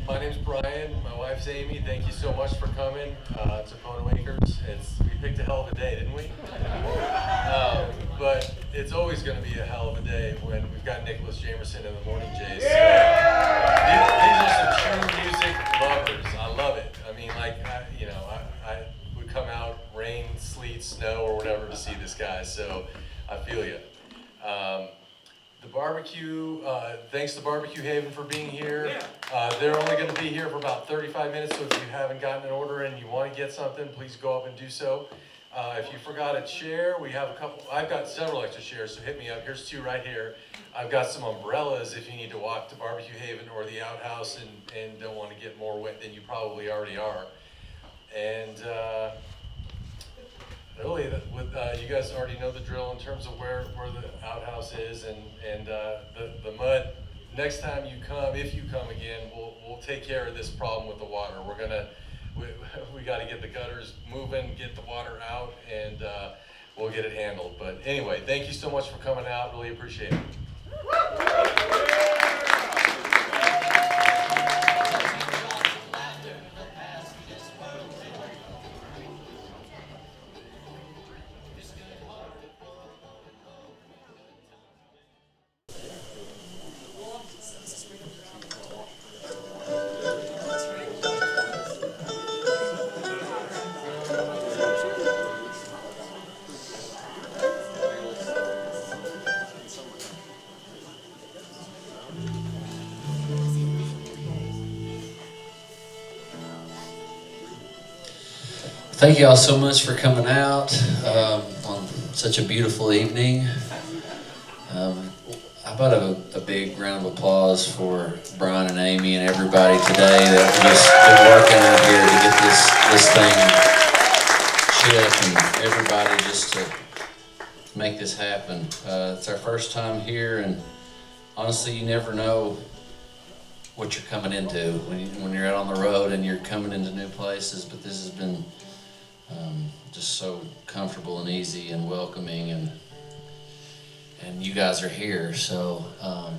My name's Brian. My wife's Amy. Thank you so much for coming to Pono Acres. We picked a hell of a day, didn't we? But it's always going to be a hell of a day when we've got Nicholas Jamerson and the Morning Jays. So, these are some true music lovers. I love it. I mean, like, I would come out, rain, sleet, snow, or whatever to see this guy. So I feel you. The barbecue, thanks to Barbecue Haven for being here. They're only going to be here for about 35 minutes, so if you haven't gotten an order and you want to get something, please go up and do so. If you forgot a chair, we have a couple. I've got several extra chairs, so hit me up. Here's two right here. I've got some umbrellas if you need to walk to Barbecue Haven or the outhouse and don't want to get more wet than you probably already are. And really, you guys already know the drill in terms of where the outhouse is and the mud. Next time you come, if you come again, we'll take care of this problem with the water. We got to get the gutters moving, get the water out, and we'll get it handled. But anyway, thank you so much for coming out. Really appreciate it. Thank you all so much for coming out on such a beautiful evening. How about a big round of applause for Brian and Amy and everybody today that just been working out here to get this thing shipped, and everybody just to make this happen. It's our first time here, and honestly, you never know what you're coming into when you're out on the road and you're coming into new places, but this has been just so comfortable and easy and welcoming, and you guys are here, so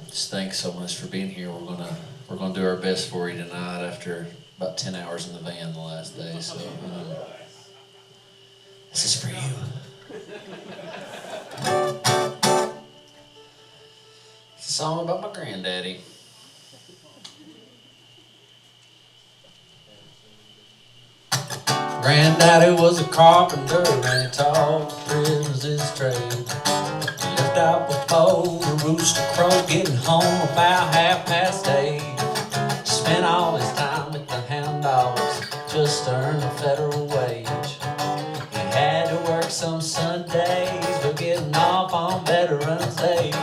just thanks so much for being here. We're gonna do our best for you tonight after about 10 hours in the van the last day, so this is for you. It's a song about my granddaddy. Granddaddy was a carpenter and he taught the prisoners his trade. He left out before the rooster crowed, getting home about 8:30. Spent all his time with the hound dogs just to earn a federal wage. He had to work some Sundays, but getting off on Veterans Day.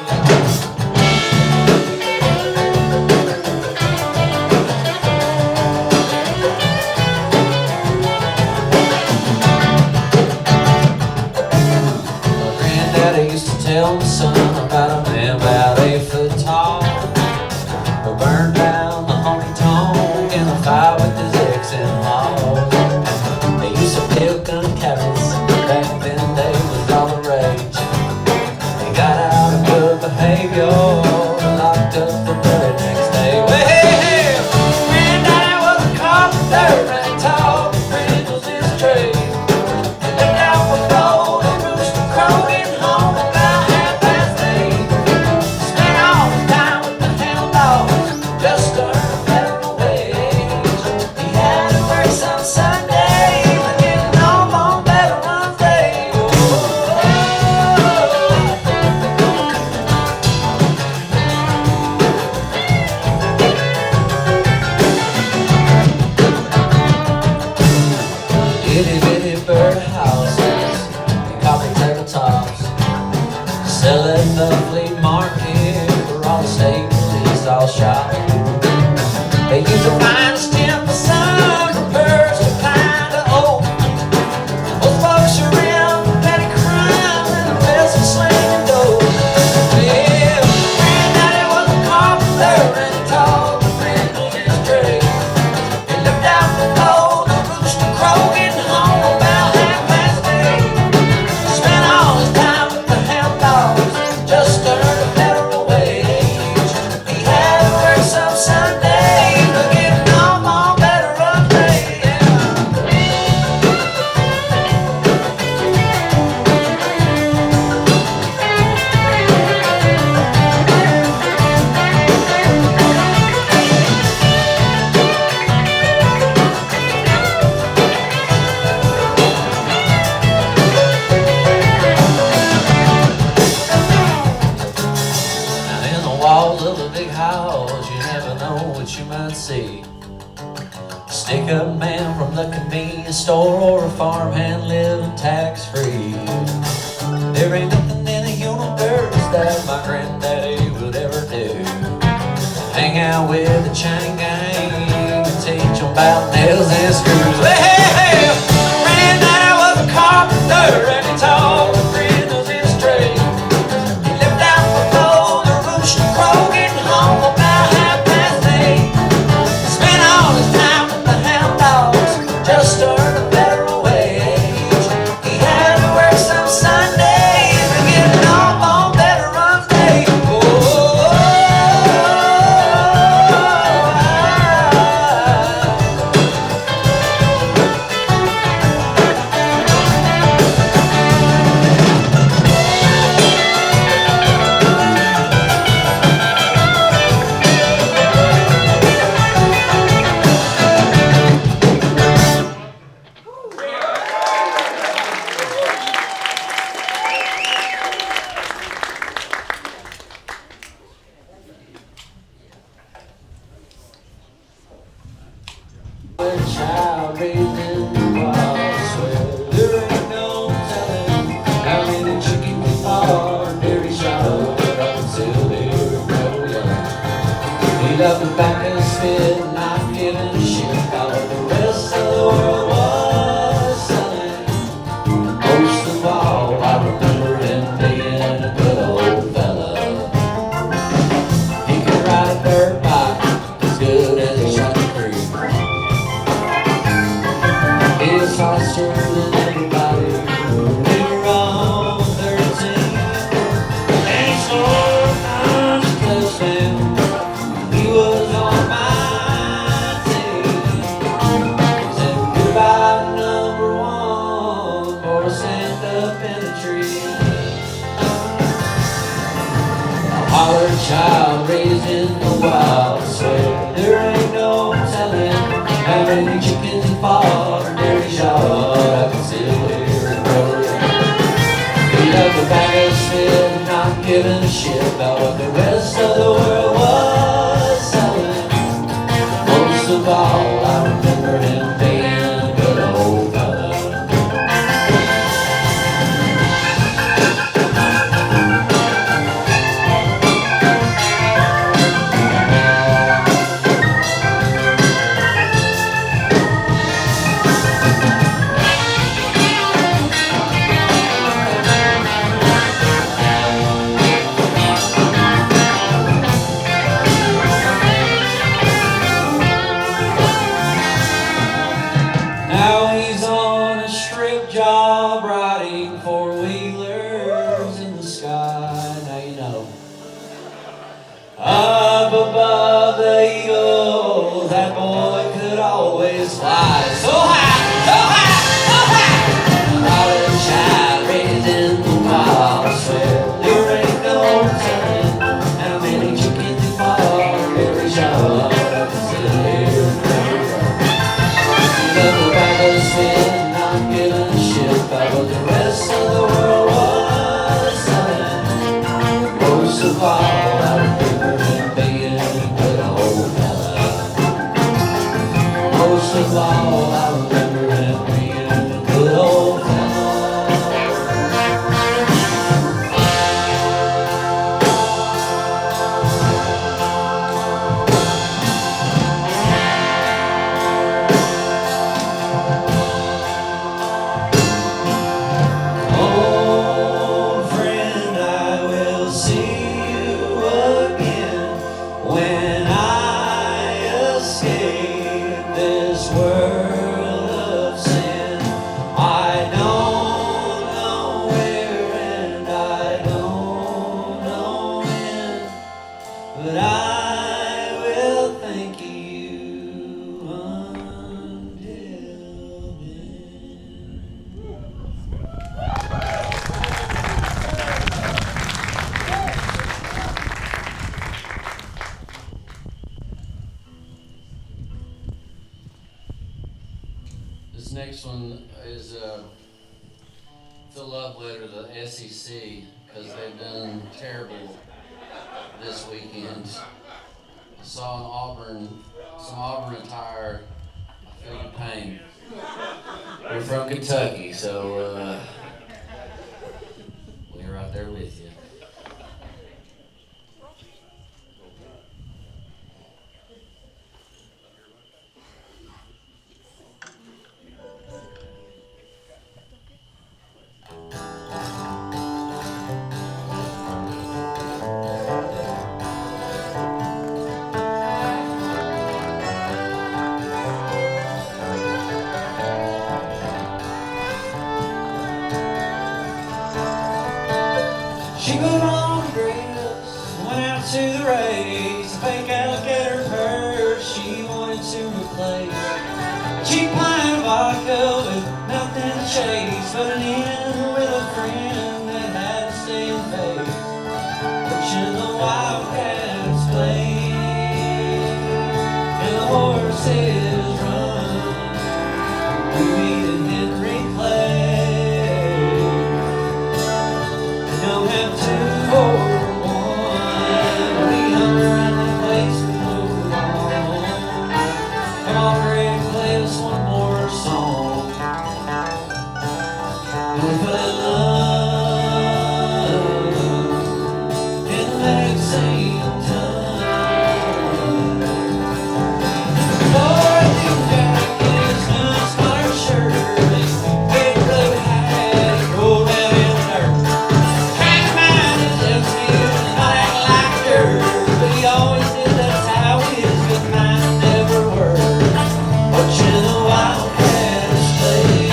Tell my son about a man about 8 foot tall who burned down the honky-tonk in a fight with his ex-in-law. They used to build gun cabins back then, they was all the rage. They got out of good behavior, locked up the very next day. Well, Granddaddy was a carpenter and he taught the prisoners his trade. He lived out before the rooster crowed, getting home about 8:30. Spent all his time with the hound dogs just to earn a federal wage. He had to work some Sundays and getting home on Veterans Day. Itty bitty bird houses and coffee tabletops, sell at the flea market where all the state police all shop. They use the finest timber, some birds are kinda old. Most folks are in petty crime and the rest are slinging dope. Well, Granddaddy was a carpenter and he taught the prisoners his trade. He lived out below the rooster crow, getting home about 8:30. Spent all his time with the hound dogs just to earn a federal wage. He had to work some Sundays, but sea. Stick up man from the convenience store or a farmhand living tax-free. There ain't nothing in the universe that my granddaddy would ever do. Hang out with the chain gang and teach them about nails and screws. Well, granddaddy was a carpenter and he taught the prisoners his trade. He lived out below the rooster crow, getting home about 8:30. Spent all his time with the hound dogs, just earned a federal wage. He had to work some Sundays and getting off on Veterans Day. Child raised in the wild, swear there ain't no telling how many chickens he fought and dairy shot up until they were real young. He loved the back of his head, not giving a shit about what the rest of the world was selling. Most of all, I remember him being a good old fella. He could ride a dirt bike as good as he shot the creek. He was faster than everybody. We were all 13. And he scored a touchdown. He was on my team. Said goodbye number one for a stand up in a tree. A hollered child raised in the wild, swear there ain't no telling how many chickens he fought. I can still hear it rolling. He loved the bag of shit, not giving a shit about what the rest of the world was selling. Most of all, I remember him being a good old fella. Now he's on a strip job riding four-wheelers in the sky. Now you know. Up above the eagle, that boy could always fly. So high, so high, so high. About a child raised in the wild, swear there ain't no telling how many chickens he fought every shot. I can still hear him. Love the back of his head, not giving a shit about what the rest of the world was selling. Most of all, I remember him being a good old fella. Most of all, I remember him being a good old fella. Old friend, I will see you again when I escape this world of sin. I don't know where and I don't know when, but I will thank you until then. This next one is the love letter to the SEC because they've done terrible this weekend. I saw an Auburn some Auburn attire. I feel your pain. We're from Kentucky, so we're right there with you. She put on a dress, went out to the race, a fake alligator purse she wanted to replace. Cheap pint of vodka with nothing to chase, but an in with a friend that had to stay in face. Watching the Wildcats play and the horses run. We meet in Henry Clay. Don't have two or one. We hung around that place and moved on. Come on, Greg, play us one more song. We fell in love in Lexington. Boy, you got his nuts on her shirt. Big blue hat, rolled down in the dirt. But he always did, that's how his good mind never worked. Watching the Wildcats play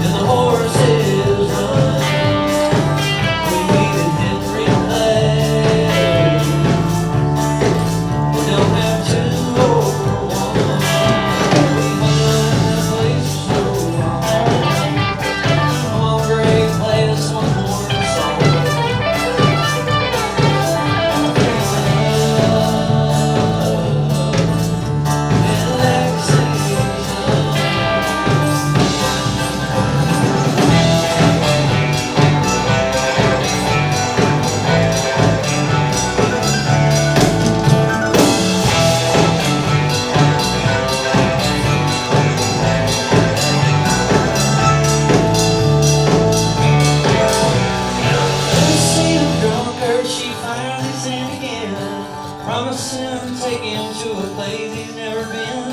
and the horses run. We meet in Henry Clay. We don't have two or one. We hung around that place so long. Come on, Greg, play us one more song. She finally sinned again, promising to take him to a place he's never been.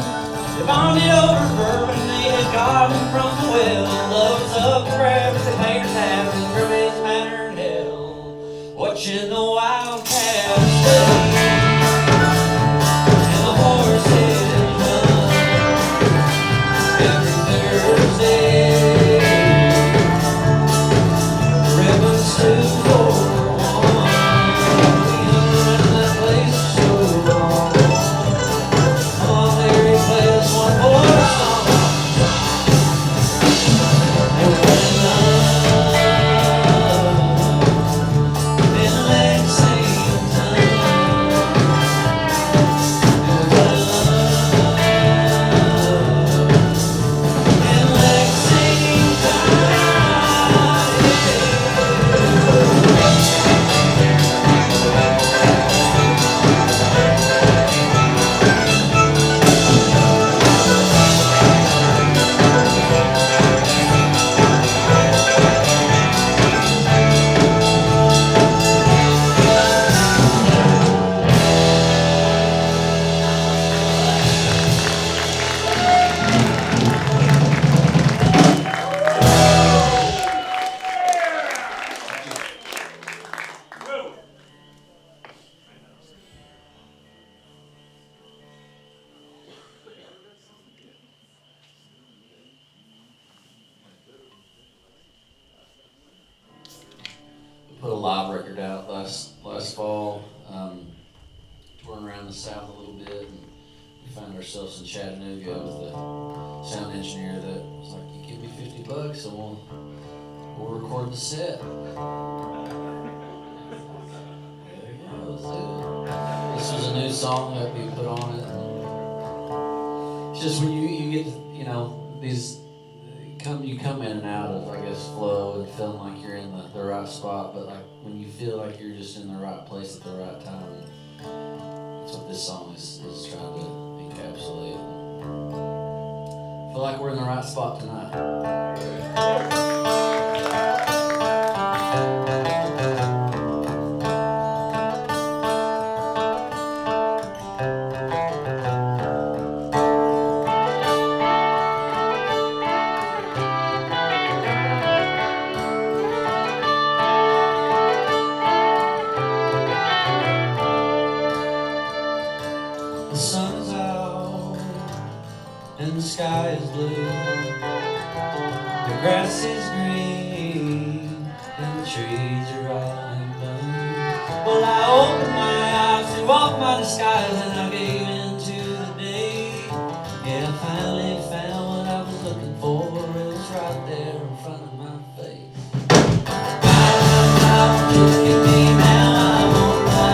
They bonded over bourbon, they had got him from the well. Love was up for grabs, the payers having from his manor in hell. Watching the Wildcats play and the horses run every Thursday. Ribbons to go. Put a live record out last fall, touring around the South a little bit, and we found ourselves in Chattanooga with a sound engineer that was like, "You give me $50 and we'll record the set." There you go, let's do it. This was a new song that we put on it. It's just when you get to, these. You come in and out of, I guess, flow and feeling like you're in the right spot, but like when you feel like you're just in the right place at the right time, That's what this song is trying to encapsulate. I feel like we're in the right spot tonight. The sun's out and the sky is blue. The grass is green and the trees are all in bloom. Well, I opened my eyes, threw off my disguise, and I gave into the day. Yeah, I finally found what I was looking for. It was right there in front of my face. Look at me now, I'm on my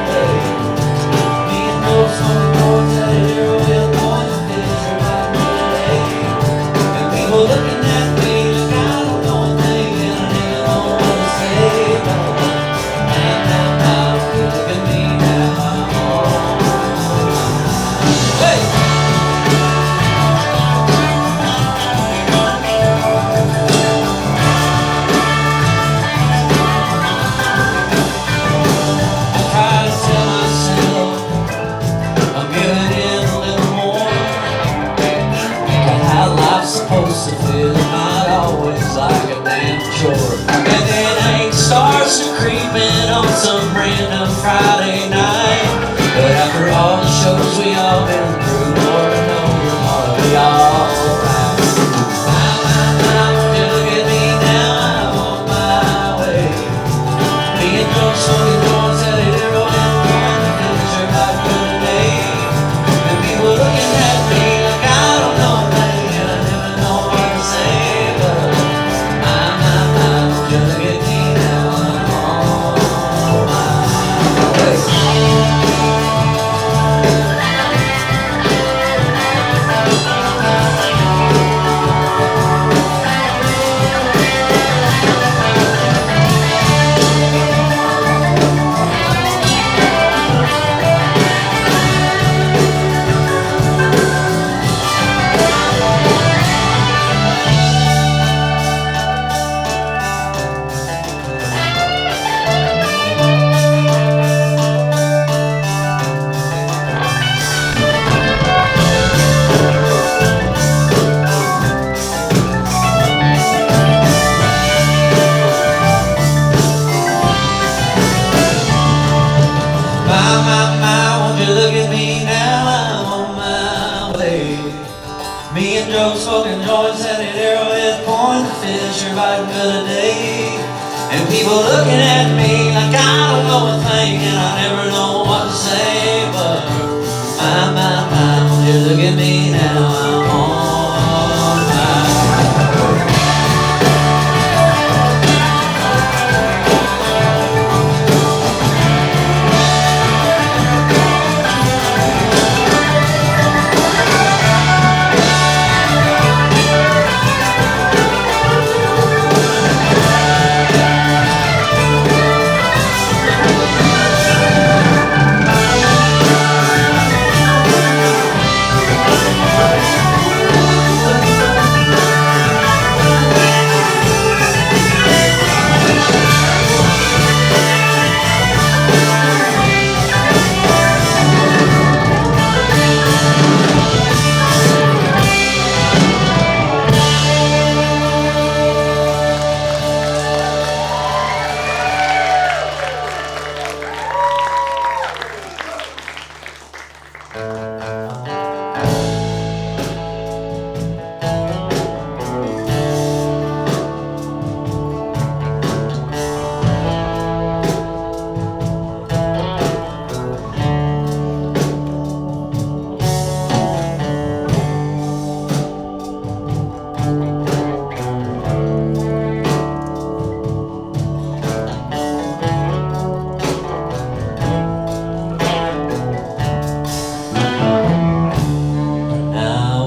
way. Me and those funny boys at a hero will point the picture back to the day. And people looking at me like I don't know a thing, and I didn't know what to say. But now, look at me now, I'm on. Hey! I try to tell myself I'm giving in a little more. How life's supposed to feel, not always like a damn chore. And then ain't starts to creeping on some random Friday night. But after all the shows we all been through, Lord knows I'll be alright. Look at me now, I'm on my way. Me and those funny boys at a hero and point the picture back to the day. And people looking at me like I don't know a thing, and I never know what to say. But just look at me now, I'm on my way. Won't you look at me now, I'm on my way. Me and Joe smoking joints at an arrowhead point, the fish are biting good a day. And people looking at me like I don't know a thing, and I never know what to say. But won't you look at me now, I'm on my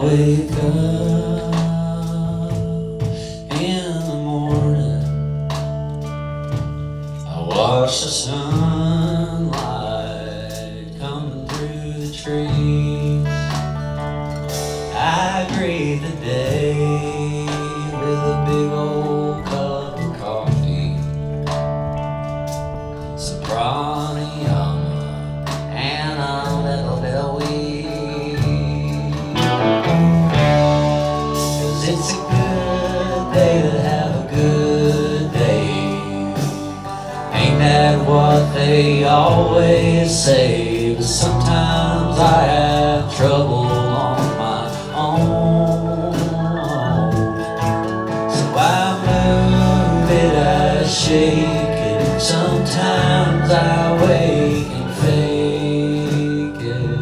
way. Watch the sunlight coming through. I greet the day with a big old cup of coffee, some pranayama, and a little bit of weed. 'Cause it's a good day to have a good day. Ain't that what they always say? But sometimes I have trouble on my own. So I move it, I shake it. Sometimes I wake and fake it.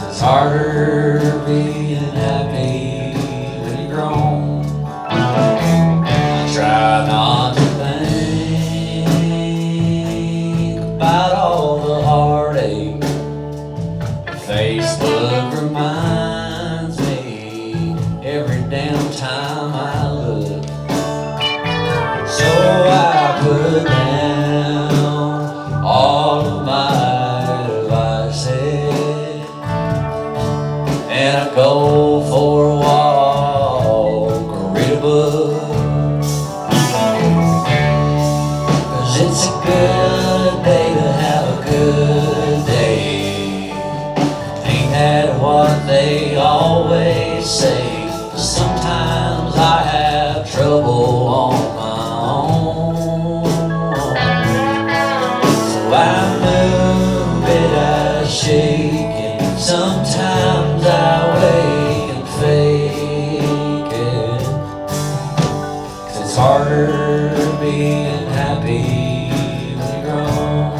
It's harder being happy when you're grown. I try not to think about all the heartache. Facebook reminds me every damn time I look. So I put down all of my devices and I go for a walk or read a book. 'Cause it's a good day to have a good day. Ain't that what they always say? Sometimes I have trouble on my own. So I move it, I shake it. Sometimes I wake and fake it. 'Cause it's harder being happy when you're grown.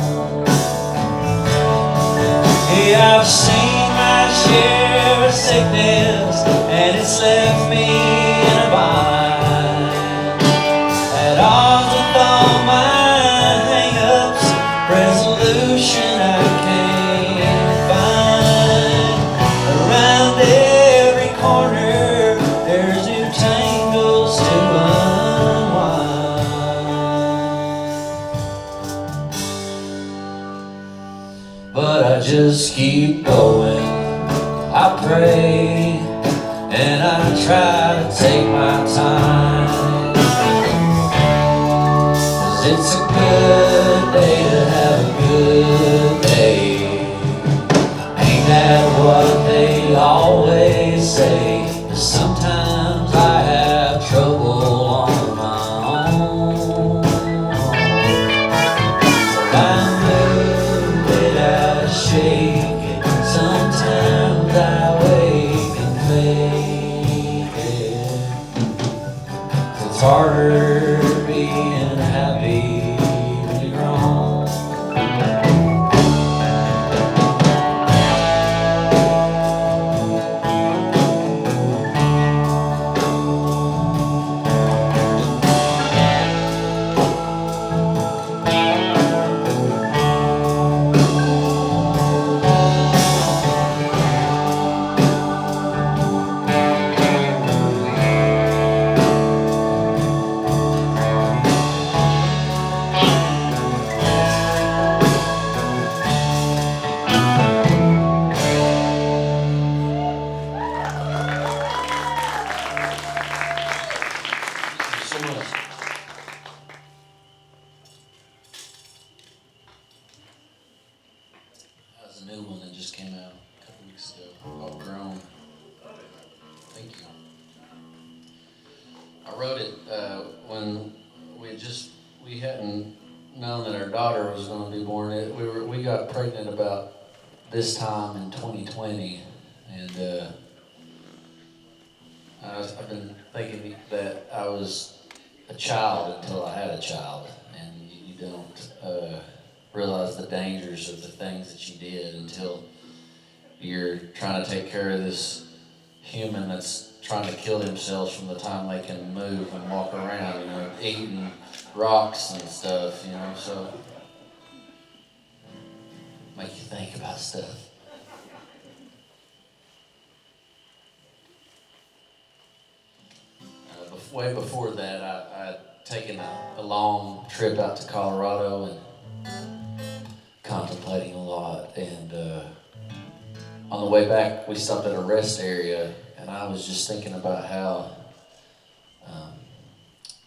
Hey, I've seen my share of sickness, and it's left me in a bind. At odds with all my hang-ups, resolution I can't find. Around every corner, there's new tangles to unwind. But I just keep going. I pray and I try to take my time. 'Cause it's a good day to have a good day. Ain't that what they always say? But sometimes I have trouble on my own. So I move it, I shake it. Sometimes I wake and fake it. It's harder being happy when you're grown. So much. That's a new one that just came out a couple weeks ago called Grown. Thank you. I wrote it when we hadn't known that our daughter was going to be born. We got pregnant about this time in 2020, and I've been thinking that I was a child until I had a child, and you don't realize the dangers of the things that you did until you're trying to take care of this human that's trying to kill themselves from the time they can move and walk around, eating rocks and stuff, so make you think about stuff. Way before that, I'd taken a long trip out to Colorado and contemplating a lot, and On the way back, we stopped at a rest area, and I was just thinking about how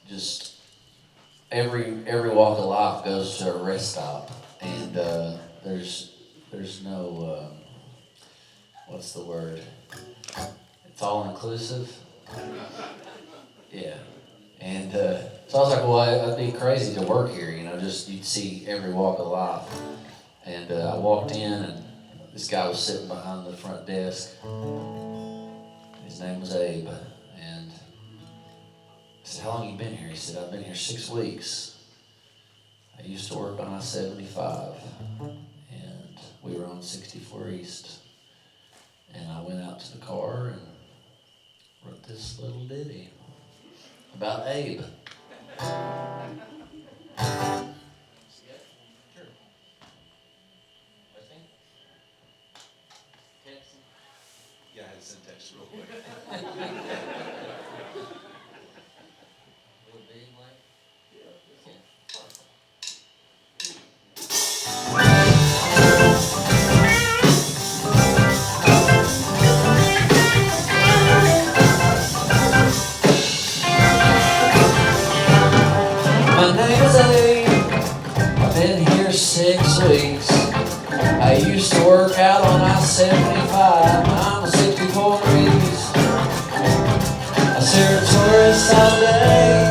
just every walk of life goes to a rest stop, and there's no what's the word? It's all inclusive. Yeah, and so I was like, well, it'd be crazy to work here, you know, just you'd see every walk of life. And I walked in, and this guy was sitting behind the front desk. His name was Abe, and I said, how long you been here? He said, I've been here 6 weeks. I used to work on I-75, and we were on 64 East. And I went out to the car and wrote this little ditty about Abe. Yeah, I had to send text real quick. My name is Abe. I've been here 6 weeks. I used to work out on I-75. I'm a 64 East. I serve tourists all day,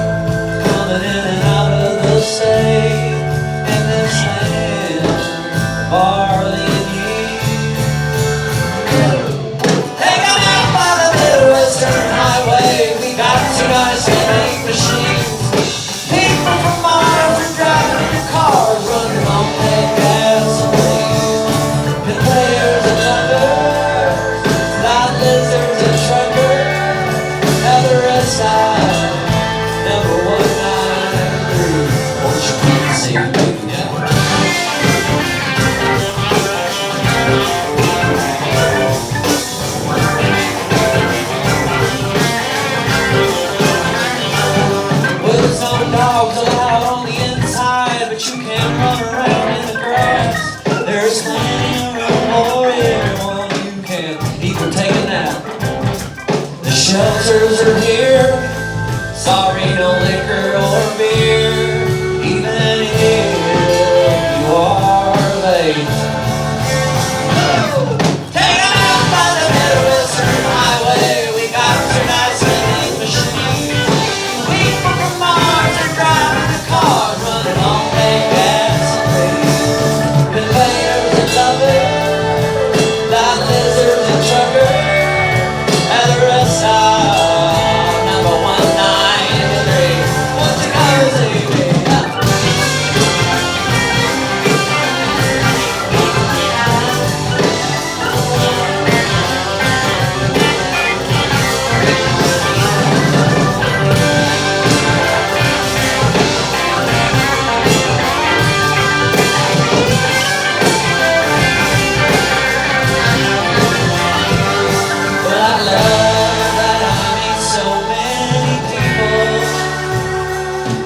coming in and out of the state. In this land, barley and yeast. Taking out by the Midwestern Highway, we got 2 nice vending machines. People from Mars are driving in cars, running on that gasoline. Conveyors and truckers, light lizards and truckers. Now the rest side, number 193. Won't you keep seeing me now? Well, there's no dogs allowed on the inside, but you can run around in the grass. There's plenty of room for everyone. You can even take a nap. The shelters are here. Sorry, no liquor or beer. Even if you are late. Taking out by the Midwestern Highway, we got 2 nice vending machines. People from Mars are driving the cars, running on that gasoline. Conveyors and lovers, light lizards and truckers. And the rest are number 193. Won't you go see me? But I love that I meet so many people,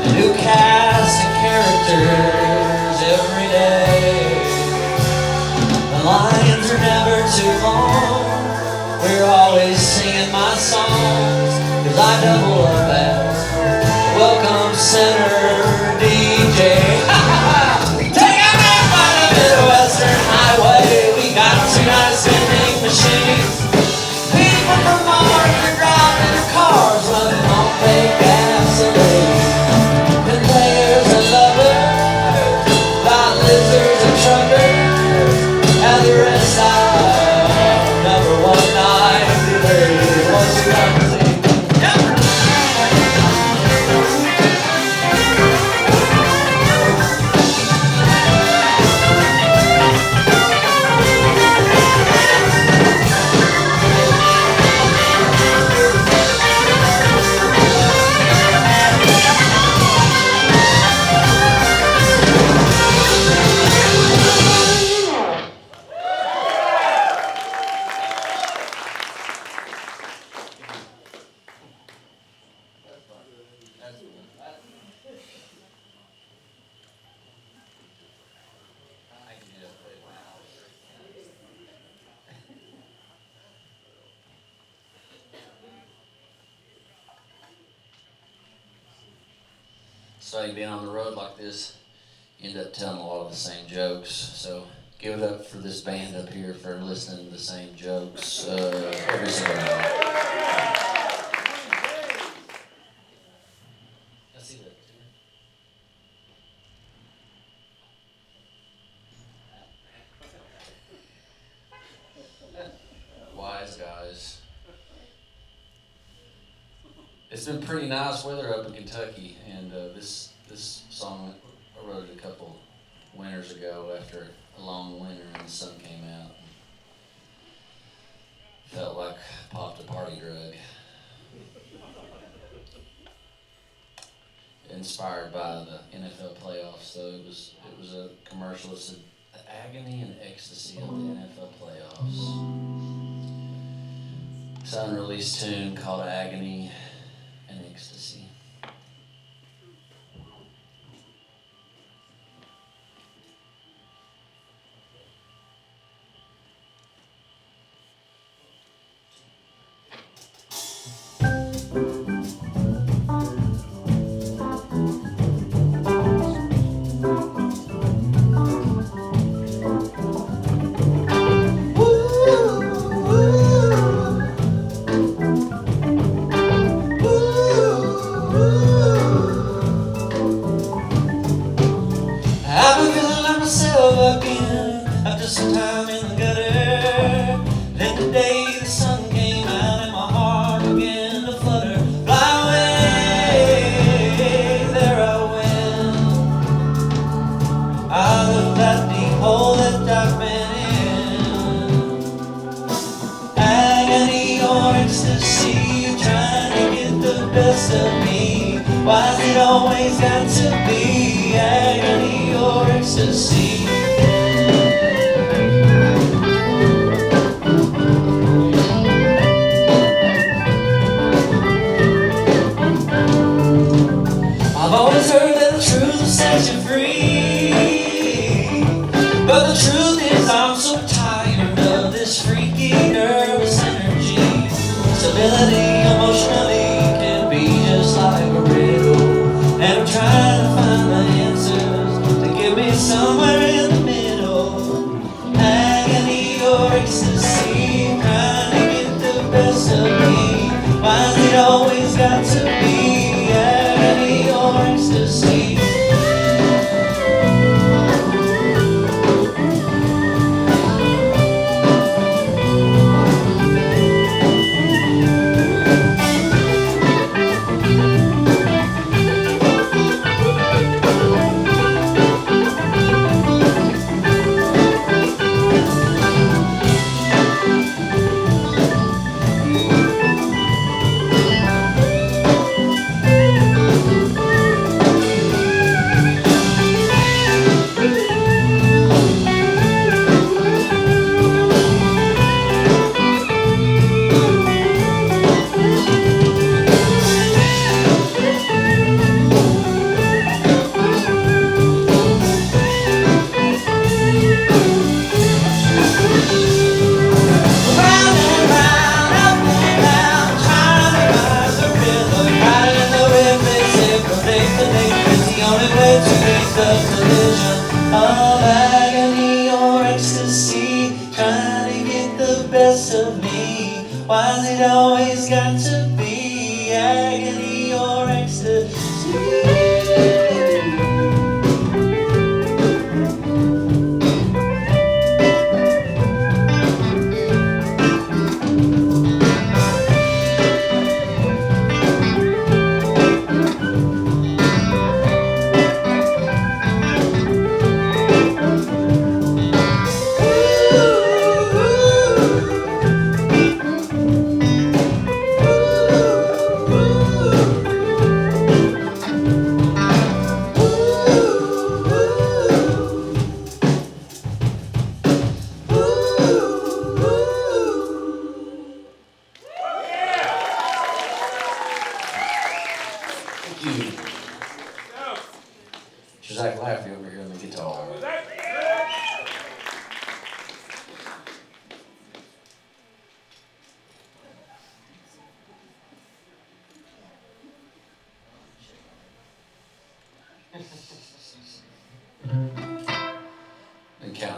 and new casts and characters every day. The lines are never too long. We're always singing my songs, 'cause I double up as welcome center DJ. Taking out by the Midwestern Highway, we got 2 nice vending machines. People from Mars are driving cars, running on fake gasoline. Conveyors and lovers, light lizards and truckers. And the rest are number 193. What's you got to see? Yep. study being on the road like this, you end up telling a lot of the same jokes. So give it up for this band up here for listening to the same jokes every single night. I see that too. Wise guys. It's been pretty nice weather up in Kentucky, and this song I wrote it a couple winters ago after a long winter and the sun came out. Felt like I popped a party drug. Inspired by the NFL playoffs, so it was a commercial. It said the agony and ecstasy of the NFL playoffs. It's an unreleased tune called Agony and Ecstasy.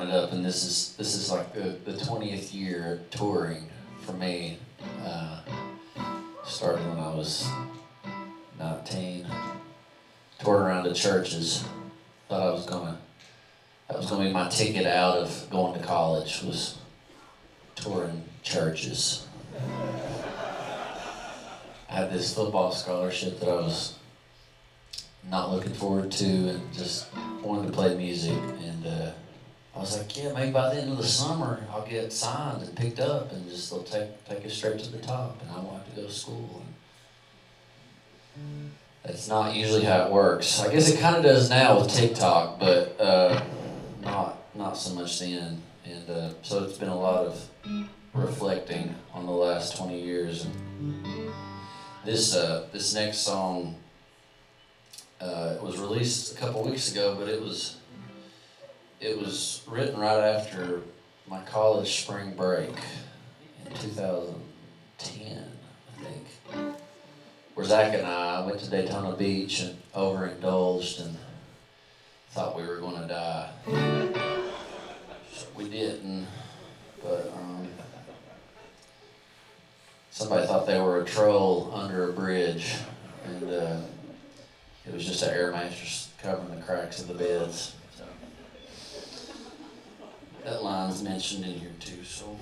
it up, and this is like the 20th year touring for me. Started when I was 19. Toured around to churches. Thought that was gonna be my ticket out of going to college, was touring churches. I had this football scholarship that I was not looking forward to, and just wanted to play music. And I was like, yeah, maybe by the end of the summer I'll get signed and picked up, and just they'll take it straight to the top, and I won't have to go to school. And that's not usually how it works. I guess it kind of does now with TikTok, but not so much then. And so it's been a lot of reflecting on the last 20 years. And this next song was released a couple weeks ago, but it was written right after my college spring break in 2010, I think, where Zach and I went to Daytona Beach and overindulged and thought we were going to die. We didn't, but somebody thought they were a troll under a bridge, and it was just an air mattress covering the cracks of the beds. So that line's mentioned in here too. So.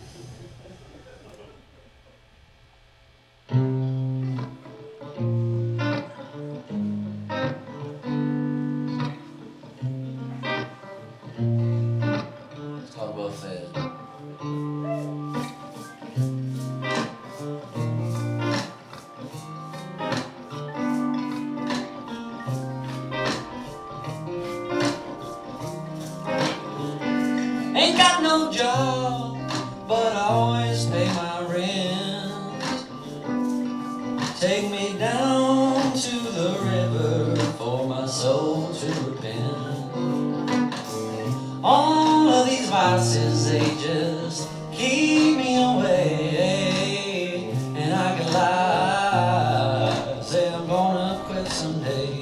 It's called Well Fed. Ain't got no job, but I always pay my rent. Take me down to the river for my soul to repent. All of these vices, they just keep me away. And I can lie, say I'm gonna quit someday.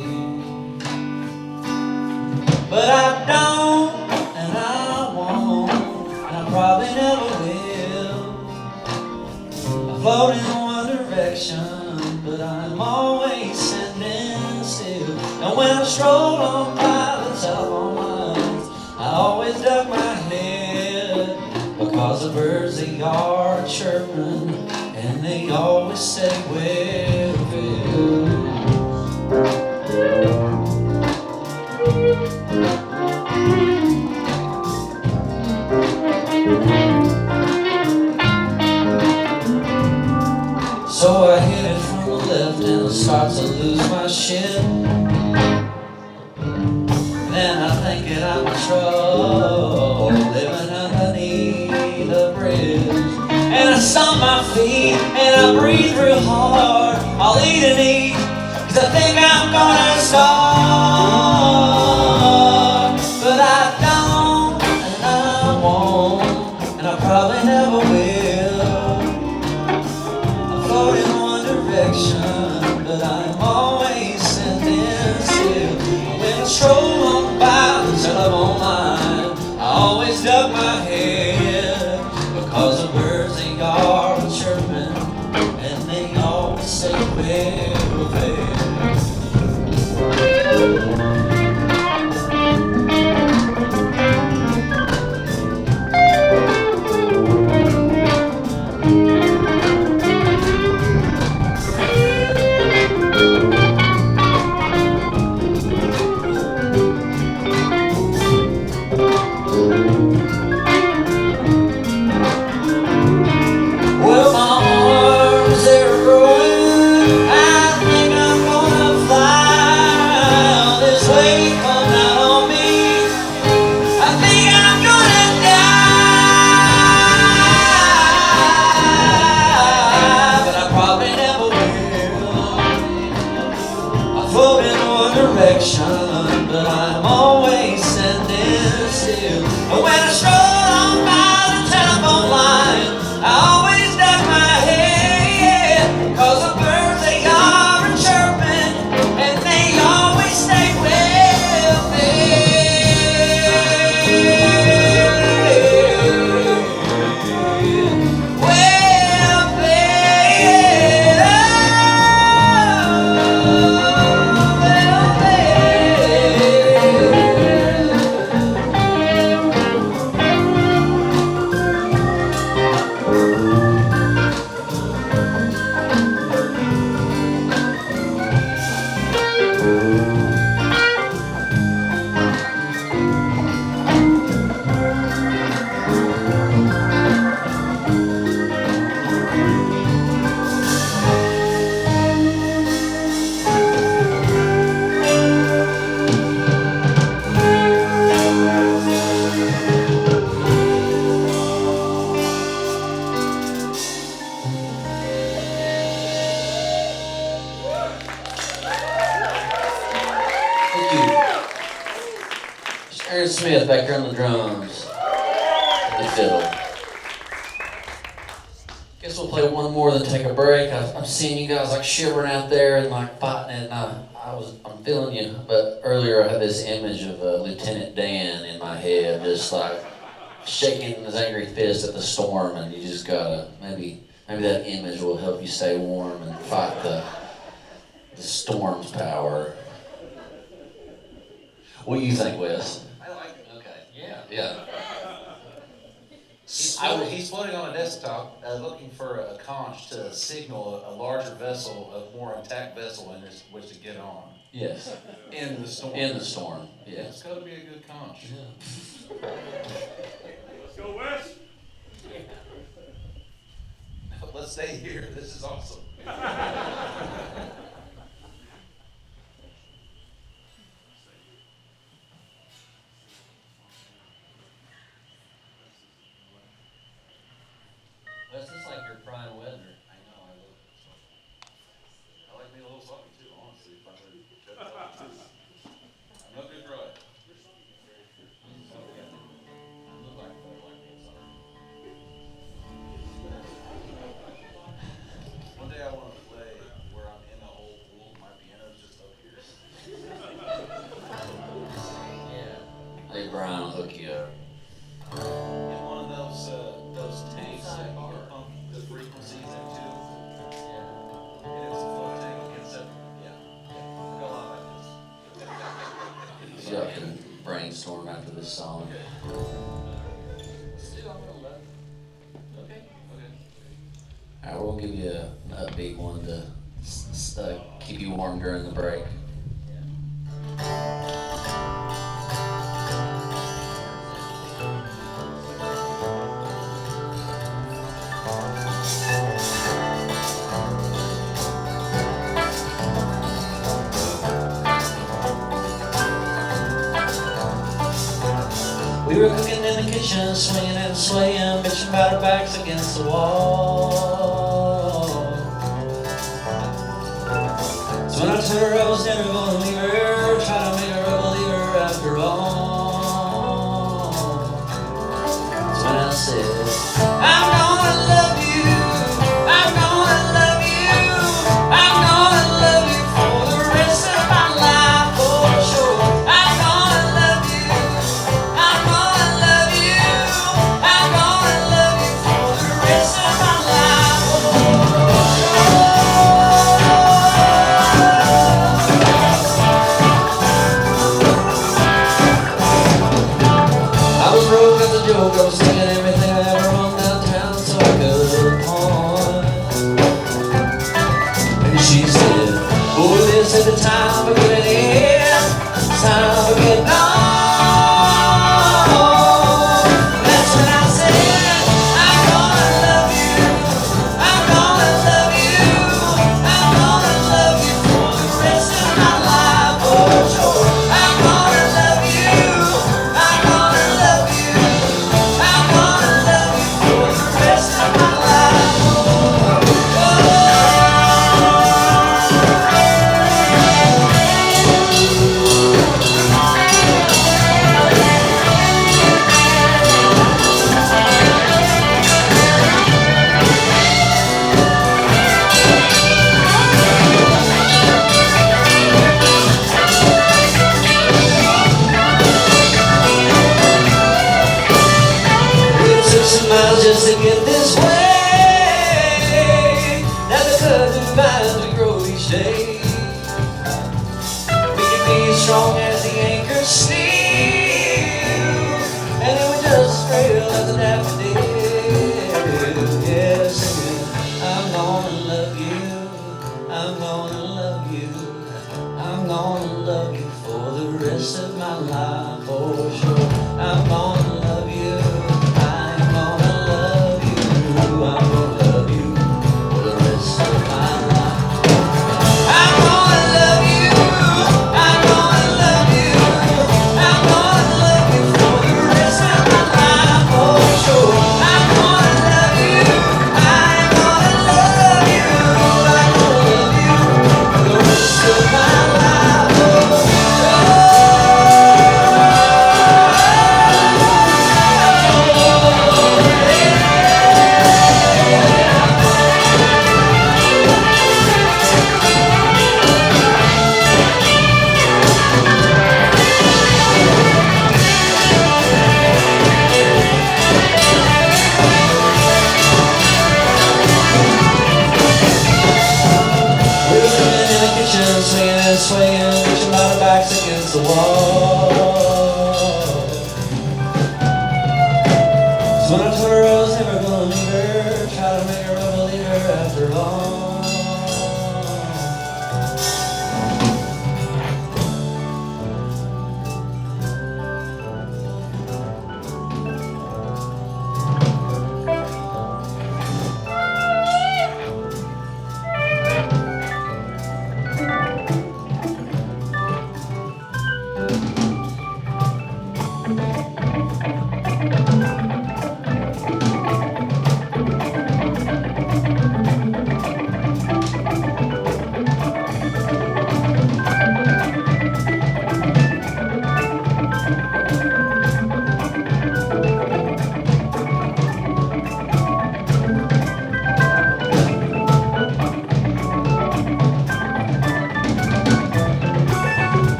But I don't, and I won't, and I probably never will. I float in one direction, but I'm always sending still. And when I stroll on by the telephone lines, I always duck my head, because the birds, they are chirping, and they always say, well fed. So I hit it from the left and I start to lose my shit. Then I think that I'm in trouble, living underneath the bridge. And I stomp my feet and I breathe real hard. I'll eat and eat, 'cause I think I'm gonna starve. But I don't, and I won't, and I probably never will. I float in one direction, but I'm always sending still. When I stroll on by the telephone line, I always duck my head, because the birds, they are chirping, and they always say, well fed. Well, my arms, they're growing. I think I'm gonna fly. Wes Smith back there on the drums, and the fiddle. Guess we'll play one more, then take a break. I'm seeing you guys like shivering out there and like fighting it, and I'm feeling you. But earlier I had this image of Lieutenant Dan in my head, just like shaking his angry fist at the storm, and you just gotta maybe that image will help you stay warm and fight the storm's power. What do you think, Wes? I like it. Okay. Yeah. He's floating on a desktop, looking for a conch to signal a larger vessel, a more intact vessel in which to get on. Yes. In the storm. In the storm. Yeah, Yes. it's got to be a good conch. Yeah. Let's go West. Let's stay here. This is awesome. Wes, it's like your prime weather. I know. I like being a little salty too, honestly. If I'm ready to shut it off. I'm no good dry. One day I want to play where I'm in the whole pool. My piano's just up here. Yeah. Hey, Brian, I'll hook you up. In one of those tanks that you can pump the frequencies into. Yeah. And it's a float tank. It's a, yeah. I got a lot like this. Y'all can brainstorm after this song. Okay. Alright, we'll give you an upbeat one to keep you warm during the break. We were cooking in the kitchen, swinging and swaying, bitching about our backs against the wall. So when I told her I was never gonna leave her, try to make her a believer after all. So when I said, I'm gonna love you, I'm gonna love you, I'm gonna love you for the rest of my life, for sure. I'm gonna love you, I'm gonna love you, I'm gonna love you for the rest of my life. Oh, try to make her a believer after all.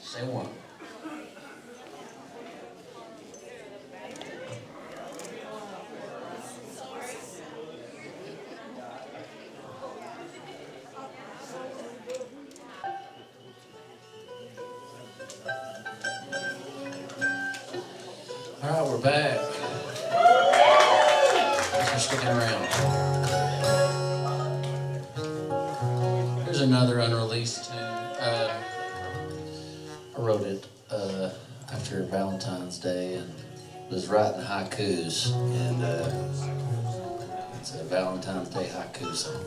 Say one. All right, we're back. Thanks for sticking around. Here's another unreleased tune. I wrote it after Valentine's Day and was writing haikus, and it's a Valentine's Day haiku song.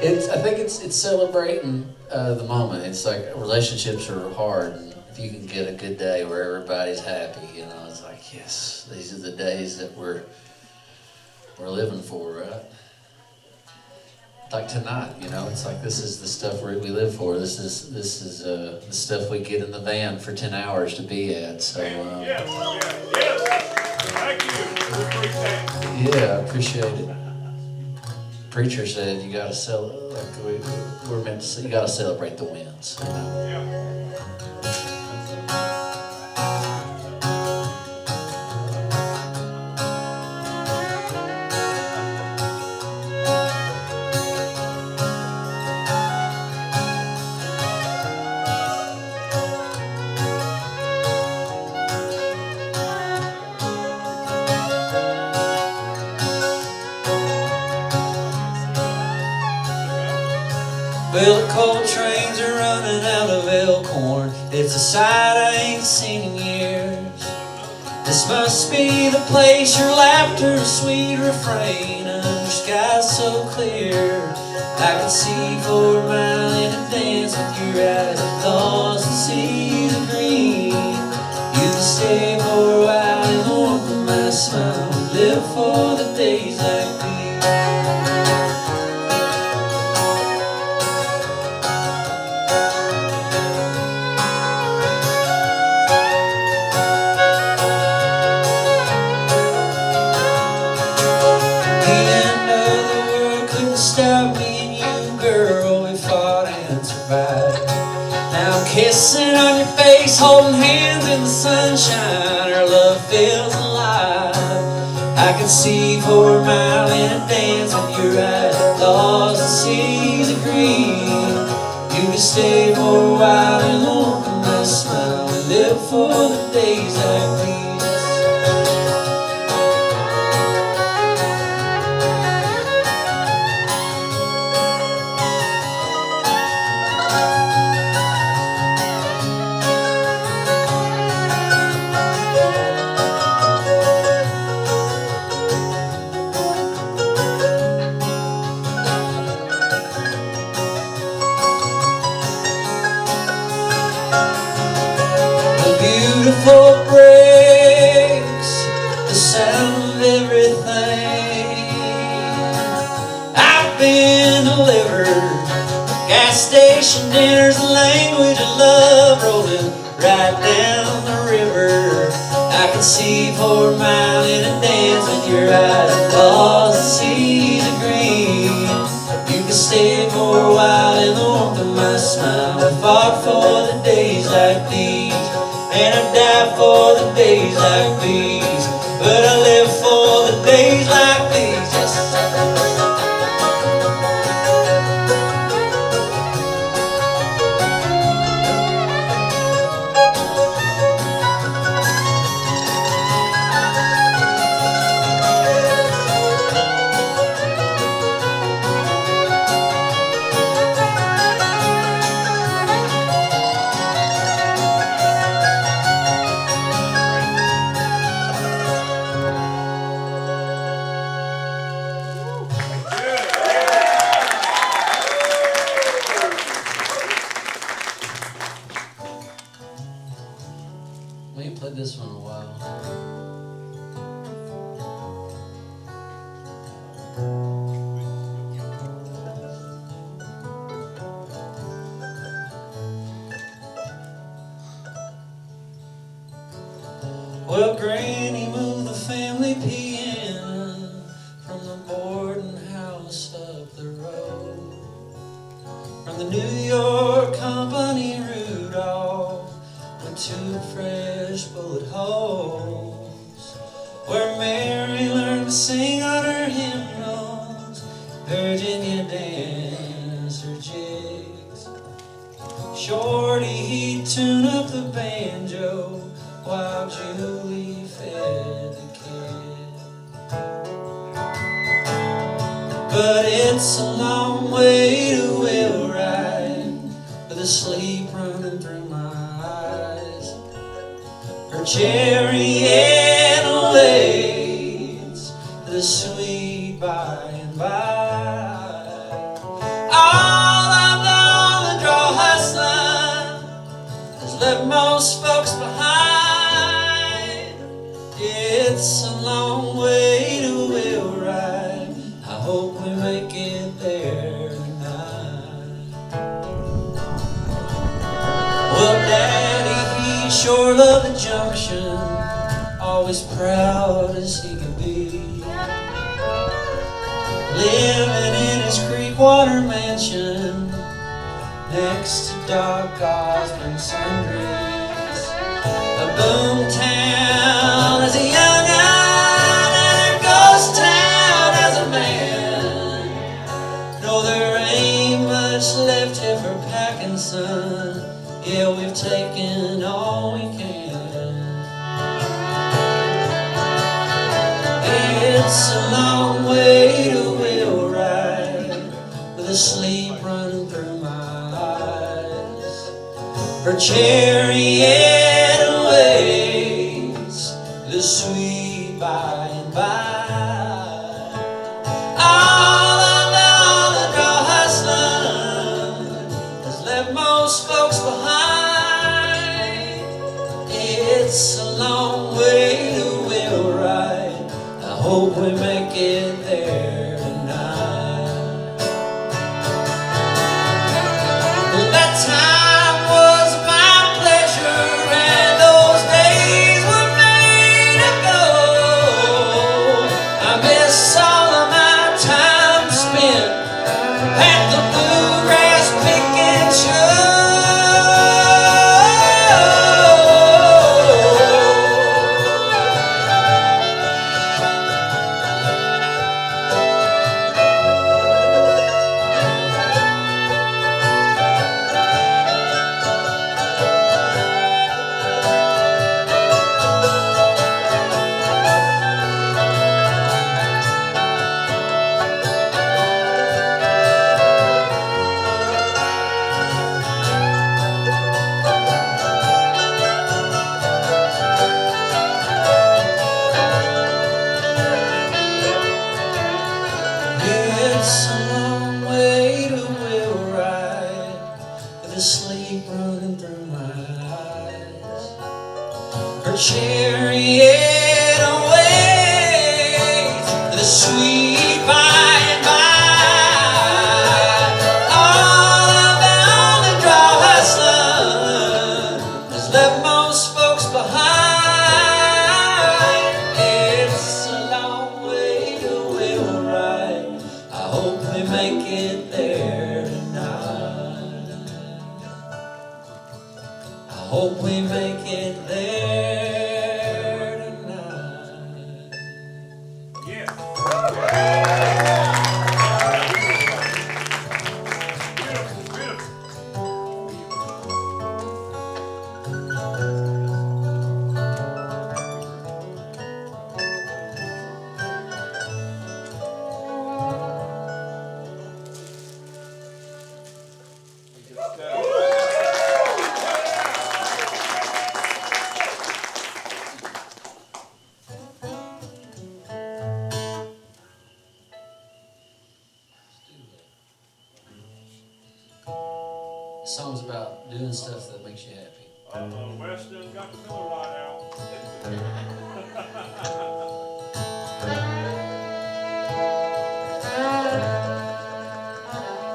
I think it's celebrating the moment. It's like relationships are hard, and if you can get a good day where everybody's happy, you know, it's like, yes, these are the days that we're living for, right? Like tonight, you know, it's like this is the stuff we live for. This is the stuff we get in the van for 10 hours to be at. So yes. Thank you. Yeah, I appreciate it. Preacher said you gotta we're meant to say, you gotta celebrate the wins. You know? Yeah. Well, the coal trains are running out of Elkhorn. It's a sight I ain't seen in years. This must be the place your laughter's sweet refrain under skies so clear. I can see for a mile and dance with your eyes across the seas of green. You can stay for a while in the warmth of my smile. We live for the days like these. Stop me and you, girl, we fought and survived. Now I'm kissing on your face, holding hands in the sunshine. Our love feels alive. I can see for a mile in a dance with your eyes across the seas of green. You can stay for a while and warmth of my smile and live for the days like these. Beautiful breaks the sound of everything. I've been delivered gas station dinners, the language of love rolling right down the river. I can see for a mile in a dance with your eyes across the seas of green. You can stay for a while in the warmth of my smile. I fought for the days like these, and I die for the days like these, but I live for the days like these. Yes. We ain't played this one in a while. Well, Granny moved the family piano from the boarding house up the road, from the New York Company Rudolph with 2 fresh bullet holes, where Mary learned to sing on her hymnals, Virginia danced her jigs. Shorty, he'd tune up the banjo while Julie fed the kid. But it's a long way to Wheelwright with the sleep running through my eyes. Her chariot waits for the sweet by and by. All along the draw hustling has left most folks behind. It's a long way to Wheelwright. I hope we make it there tonight. Well, Daddy, he sure loved the junction, always proud as he could be, living in his Creekwater mansion next to Doc Osmond's Sundries. A boom town as a young un and a ghost town as a man. No, there ain't much left here for packing, son. Yeah, we've taken all we can. It's a long way to Wheelwright with the sleep running through my eyes. Her chariot waits the sweet by and by. All along the draw hustling has left most folks behind. It's a long way to Wheelwright. I hope we make it there tonight. Well, that time was my pleasure, and those days were made ago. I miss all of my time spent at the bluegrass picking show. It's a long way to Wheelwright, with the sleep running through my eyes. Her chariot awaits the sweet by and by. All about the dry hustler has left most folks behind. It's a long way to Wheelwright. I hope we make it there tonight. I hope we make it there tonight. Yeah. Beautiful, beautiful. The song's about doing stuff that makes you happy. Wes done got the Miller Lite out.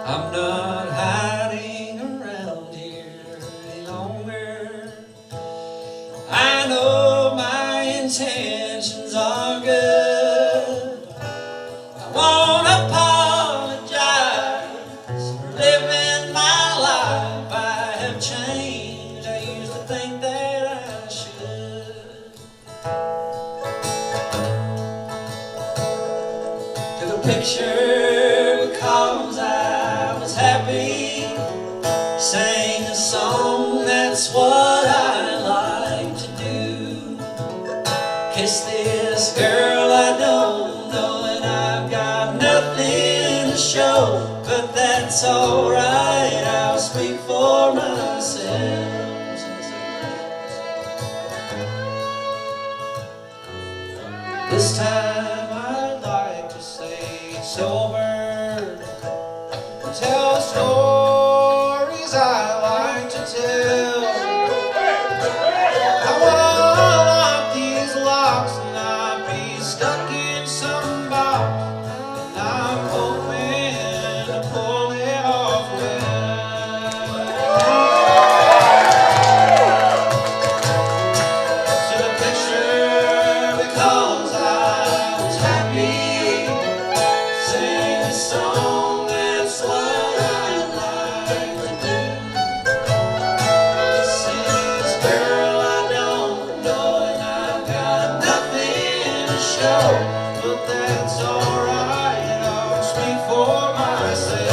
I'm not hiding around here any longer. I know my intentions are good. I won't apologize for living my life. I have changed. I used to think that I should. Took a picture because I was happy. Sang a song, that's what I like to do. Kiss this girl I don't know, and I've got nothing to show, but that's alright, I'll speak for myself. This time I'd like to say it's over, tell stories I like to tell. I wanna lock these locks and not be stuck in some box, and I'm hoping to pull it off well. To the picture because I was happy, sing a song, that's what I like to do. This is girl I don't know, and I've got nothing to show, but that's alright, I'll speak for myself.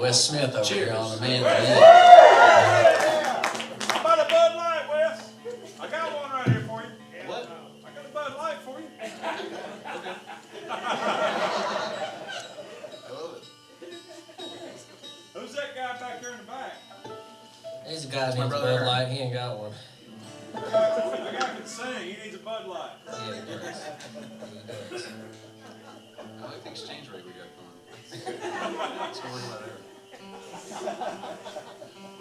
Wes Smith over here on the mandolin. How about a Bud Light, Wes? I got one right here for you. What? I got a Bud Light for you. I love it. Who's that guy back there in the back? He's a guy who my needs a brother Bud Light. He ain't got one. That guy can sing. He needs a Bud Light. Yeah, he does. He does. I like the exchange rate we got going. Let's go work about there.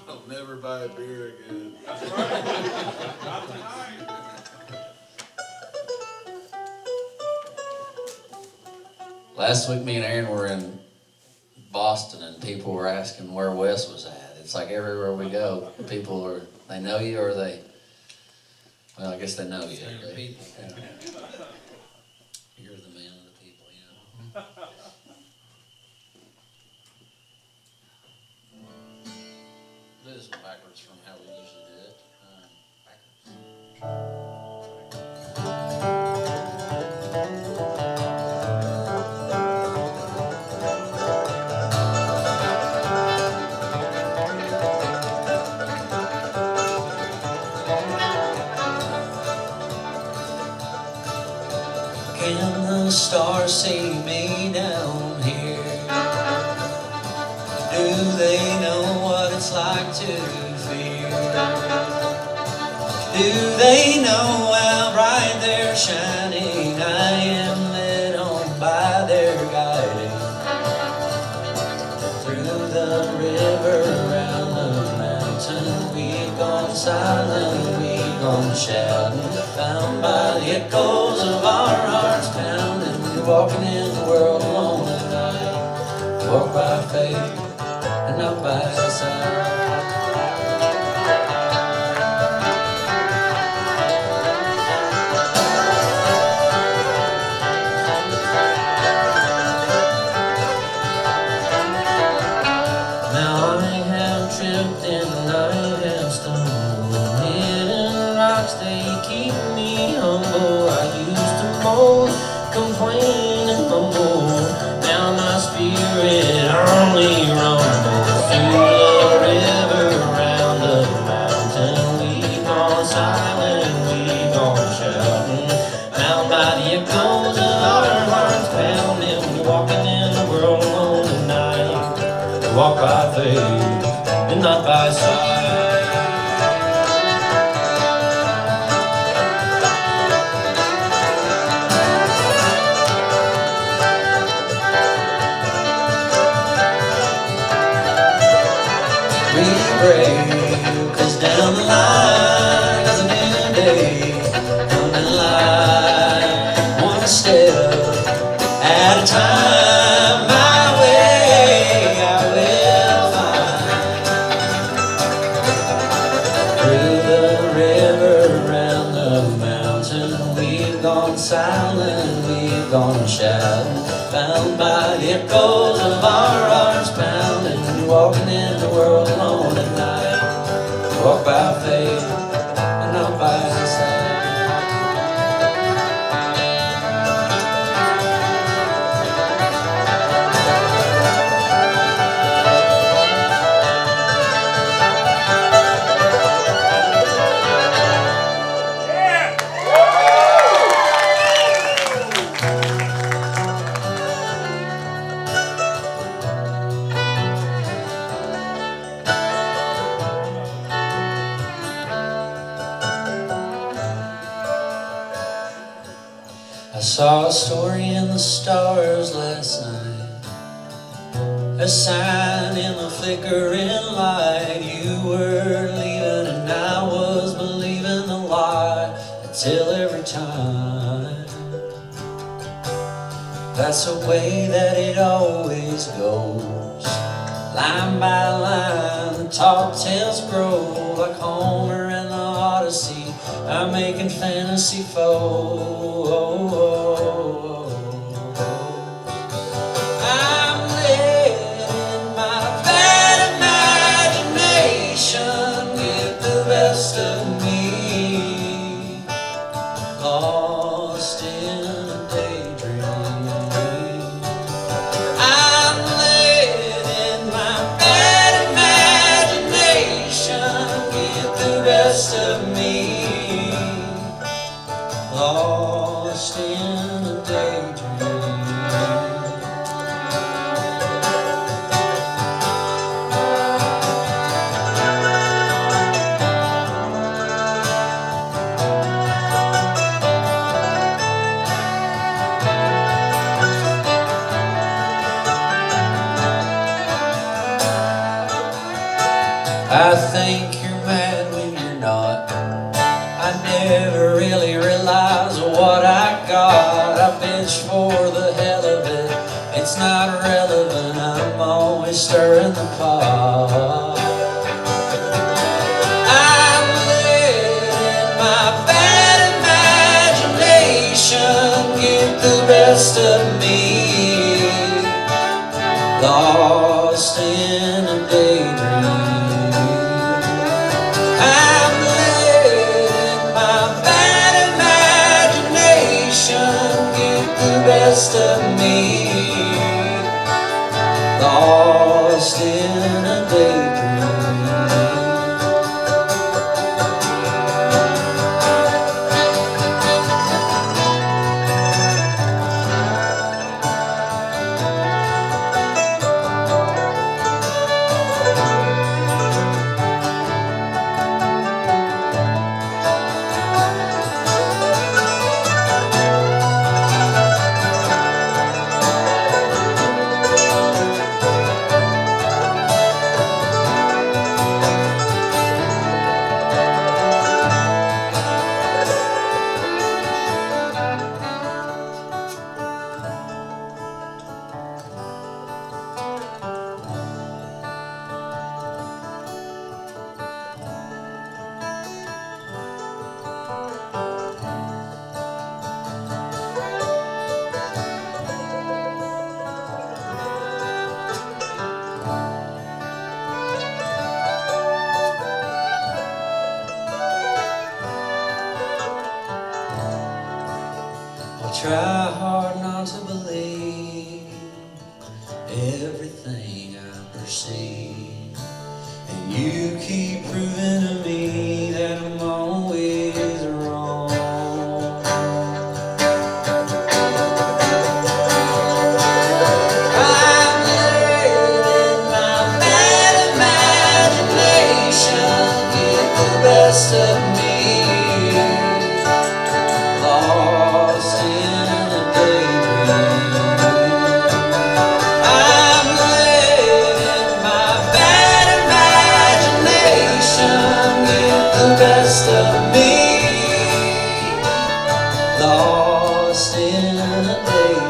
I'll never buy a beer again. That's right. Not tonight. Last week, me and Aaron were in Boston, and people were asking where Wes was at. It's like everywhere we go, people are, they know you or they, well, I guess they know you. You're the people. Yeah. You're the man of the people, yeah. Do this one backwards from how we usually do it. Backwards. Can the stars see me down here? Do they know what it's like to fear? Do they know how bright they're shining? I am led on by their guiding. Through the river, around the mountain, we've gone silent, we've gone shouting. Found by the echoes of our hearts pounding. We're walking in the world alone at night. Walk by faith and not by sight. Now I have tripped and I have stumbled. Hidden rocks, they keep me humble. I used to mold, complain and mumble. Now my spirit only rumbles. Through the river, around the mountain, we've gone silent, we've gone shouting. Bound by the echoes of our hearts pounding. We're walking in the world alone tonight. We walk by faith and not by sight. We brave, 'cause down the line is a new day. Coming light, one step at a time. My way I will find. Through the river, around the mountain, we've gone silent, we've gone shouting. Found by the echoes of our hearts pounding. Walking in the world alone at night. Walk by faith and not by sight. I saw a story in the stars last night, a sign in the flickering light. You were leaving and I was believing the lie until every time. That's the way that it always goes, line by line the tall tales grow. Like Homer and the Odyssey, I'm making fantasy foes. I'm letting my bad imagination get the best of me, lost in a daydream. I'm letting my I think you're mad when you're not. I never really realize what I got. I bitch for the hell of it, it's not relevant, I'm always stirring the pot. I'm letting my bad imagination get the best of me, lost in a daydream. I'm letting my bad imagination get the best of me, lost in a daydream. Try hard not to believe everything I perceive, and you keep proving to me that I'm always wrong. I'm letting my bad imagination get the best of me, lost in a daydream. I'm letting my bad imagination get the best of me, lost in a daydream.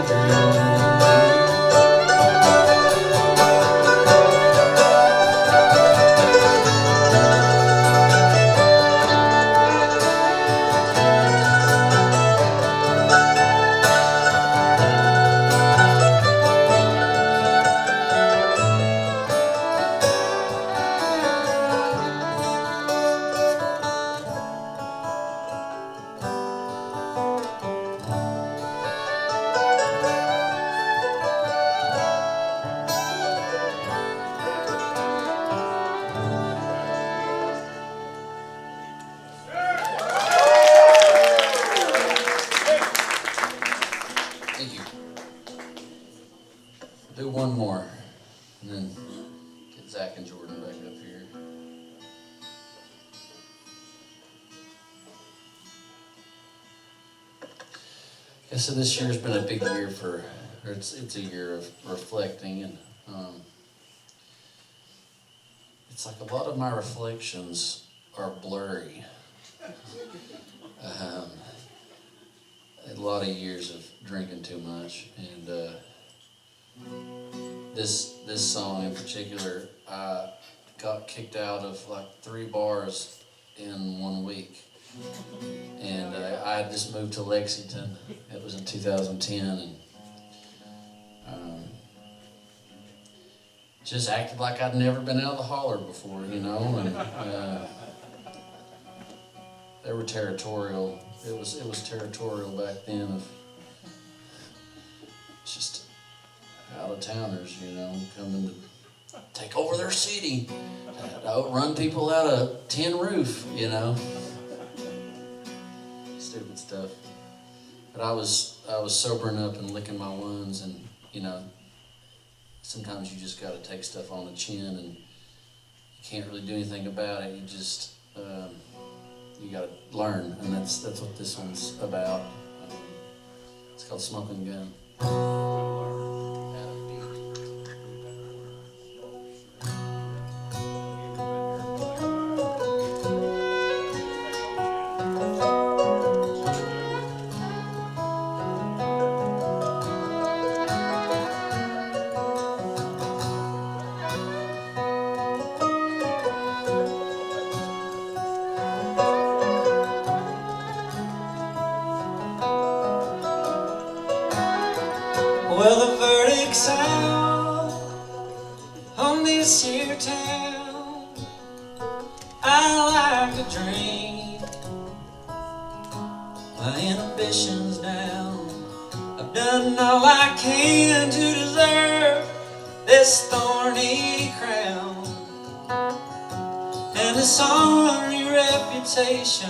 Thank you. Do one more, and then get Zach and Jordan back up here. Yeah, so this year's been a big year it's a year of reflecting, and it's like a lot of my reflections are blurry. A lot of years of drinking too much, and this song in particular, I got kicked out of like 3 bars in 1 week, and I had just moved to Lexington. It was in 2010, and just acted like I'd never been out of the holler before, you know, and they were territorial. It was territorial back then of just out of towners, you know, coming to take over their city, outrun people out of tin roof, you know, stupid stuff. But I was sobering up and licking my wounds, and you know, sometimes you just got to take stuff on the chin, and you can't really do anything about it. You just you got to learn, and that's what this one's about. It's called Smoking Gun. melodic sound on this here town. I like to drink my inhibitions down. I've done all I can to deserve this thorny crown and this ornery reputation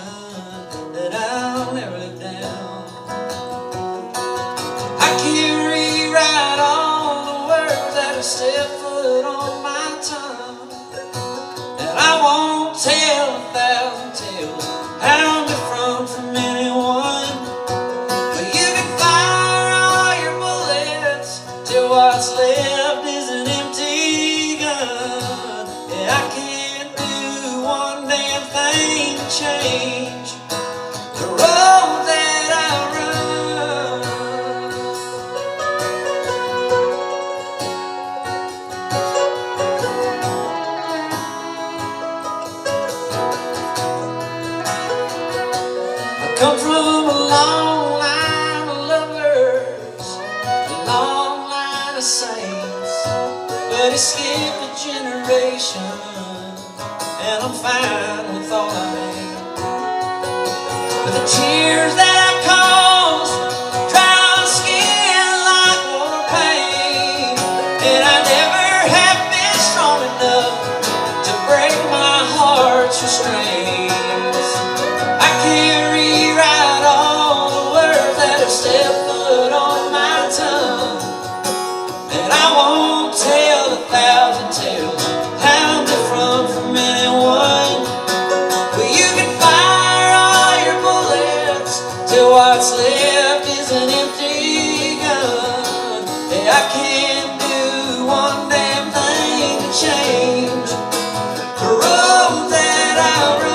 that I'll never live down. I can't rewrite all the words that have set foot on my tongue, and I won't tell 1,000 tales how I'm different from anyone. But you can fire all your bullets till what's left is an empty gun. Yeah, I can't do one damn thing to change the road that I run. I come from a long line of lovers, a long line of saints, but he skipped a generation, and I'm fine with all I am. But the tears that I caused dry on skin like water pain, and I never have been strong enough to break my heart's restraints. I can't rewrite all the words that have stepped foot on my tongue, and I won't tell 1,000 tales how I'm different from anyone. But you can fire all your bullets till what's left is an empty gun. Yeah, I can't do one damn thing to change the road that I run.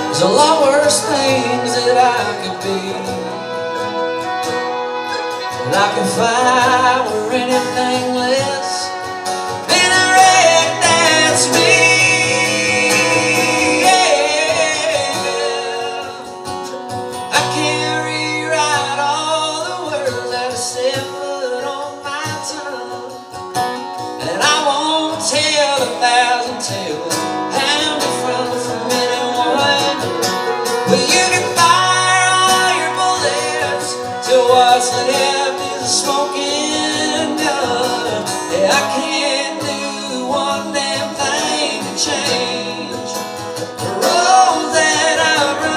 There's a lot worse things that I could be, like if I were anything less than a wreck that's me. Yeah. I can't rewrite all the words that have set foot on my tongue, and I won't tell 1,000 tales how I'm different from anyone. But you can fire all your bullets till what's left is a smoking gun. Yeah, I can't do one damn thing to change the road that I run.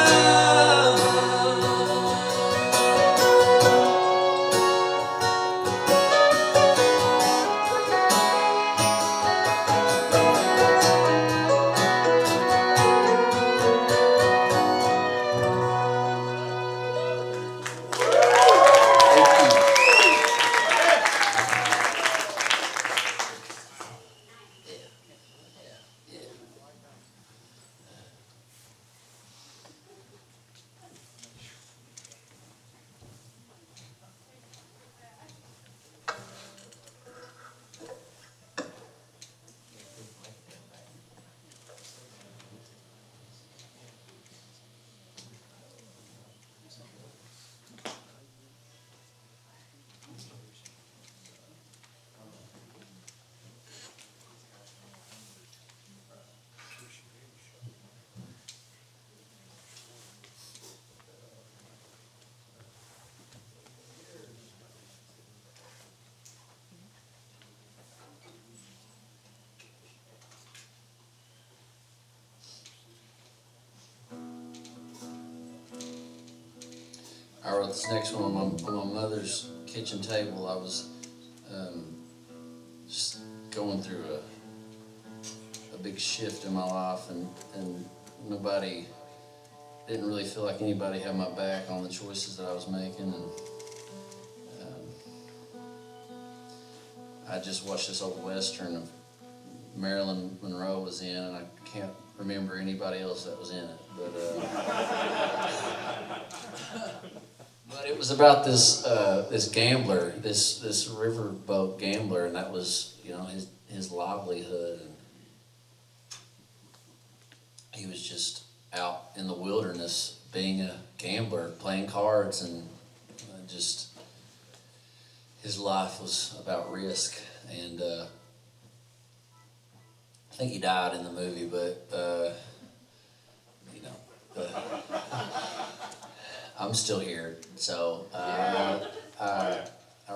I wrote this next one on my mother's kitchen table. I was just going through a big shift in my life, and nobody, didn't really feel like anybody had my back on the choices that I was making, and I just watched this old Western of Marilyn Monroe was in, and I can't remember anybody else that was in it, but it was about this this gambler, this riverboat gambler, and that was, you know, his livelihood, and he was just out in the wilderness being a gambler, playing cards, and just his life was about risk. And I think he died in the movie, but you know, I'm still here. So I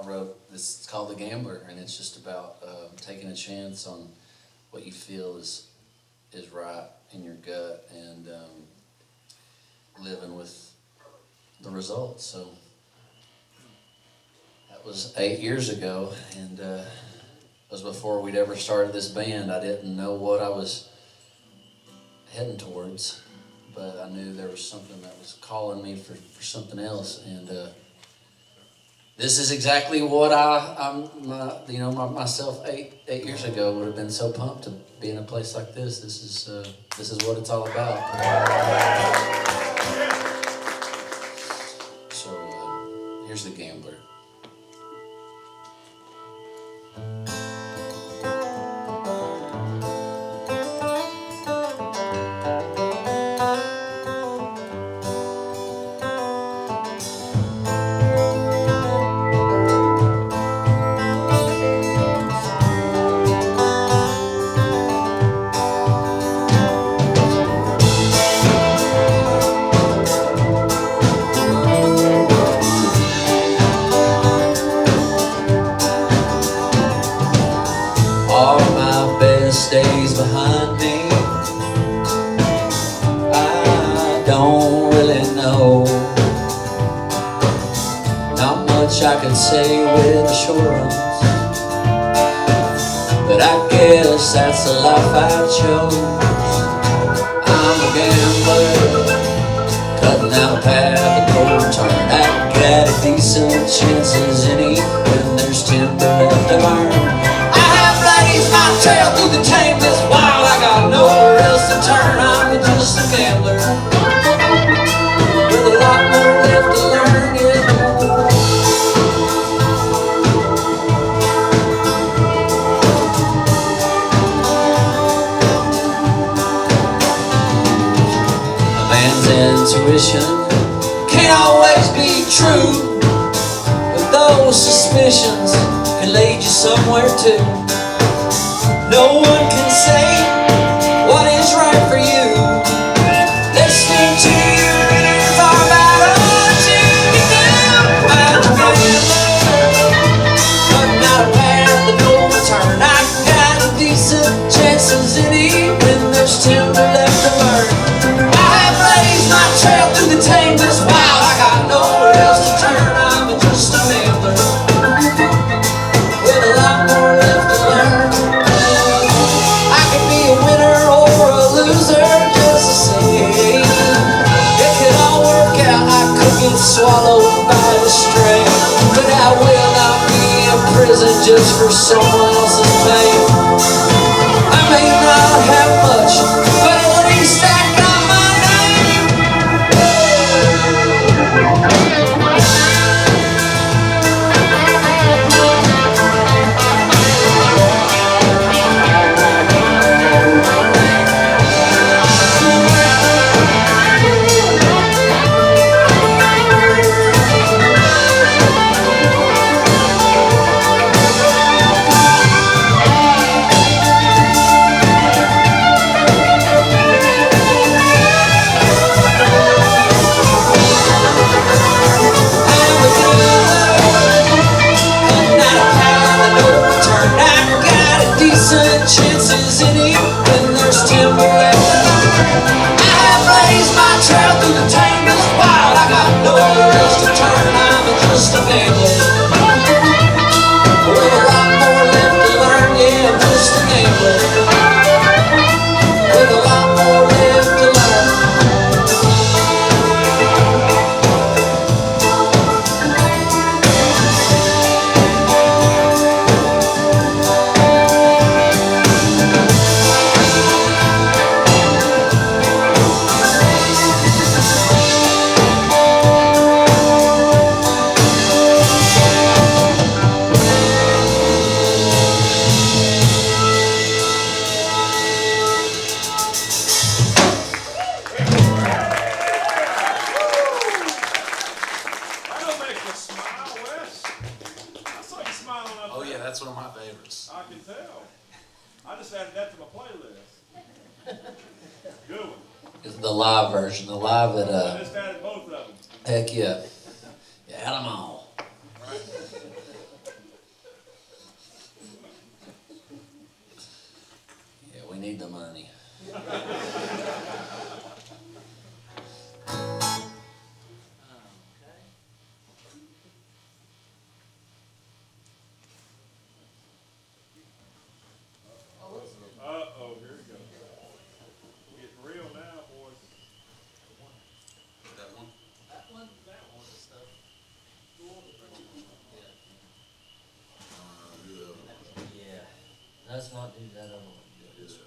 wrote this. It's called The Gambler, and it's just about taking a chance on what you feel is right in your gut, and living with the results. So that was 8 years ago, and it was before we'd ever started this band. I didn't know what I was heading towards, but I knew there was something that was calling me for something else, and this is exactly what myself 8 years ago would have been so pumped to be in a place like this. This is what it's all about. So here's The Gambler. All my best days behind me, I don't really know. Not much I could say with assurance, but I guess that's the life I chose. I'm a gambler, cutting out a path of no return. I got a decent chances any when there's timber left to burn. My trail through the tameless wild, I got nowhere else to turn. I'm just a gambler with a lot more left to learn. Yeah. A man's intuition can't always be true, but those suspicions can lead you somewhere too. No one can say what is right for you. Listening to your ears are about all you can do. I'm a gambler, but not a path of no return. I got decent chances any when there's timber left to burn. I have blazed my trail through the tameless wild. I got nowhere else to turn. I'm just a gambler with a lot more left to learn. Swallowed by the strain, but I will not be in prison just for someone else's pain. I may not have much, but at least I got my name. added that to my playlist. Good one. It's the live version, the live at I just added both of them. heck yeah. Yeah, add them all. Yeah, we need the money. Uh-oh, here we go. Getting real now, boys. That one? Do that one. Yeah, let's not do that other one. Yes, sir.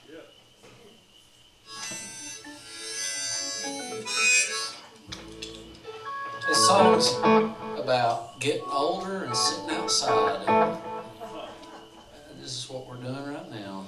Yeah. This song's about getting older and sitting outside. And this is what we're doing right now.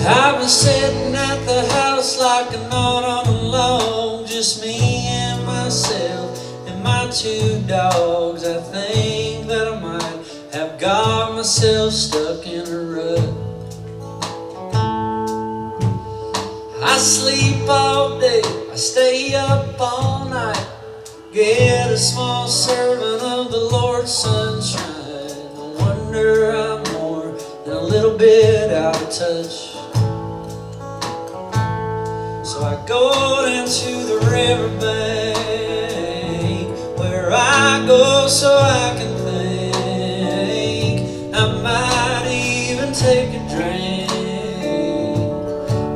I've been sitting at the house like an autumn alone, just me and myself and my two dogs. I think that I might have got myself stuck in a rut. I sleep all day, I stay up all night, get a small servant of the Lord's sunshine. No wonder I'm more than a little bit out of touch. So I go down to the riverbank, where I go so I can think. I might even take a drink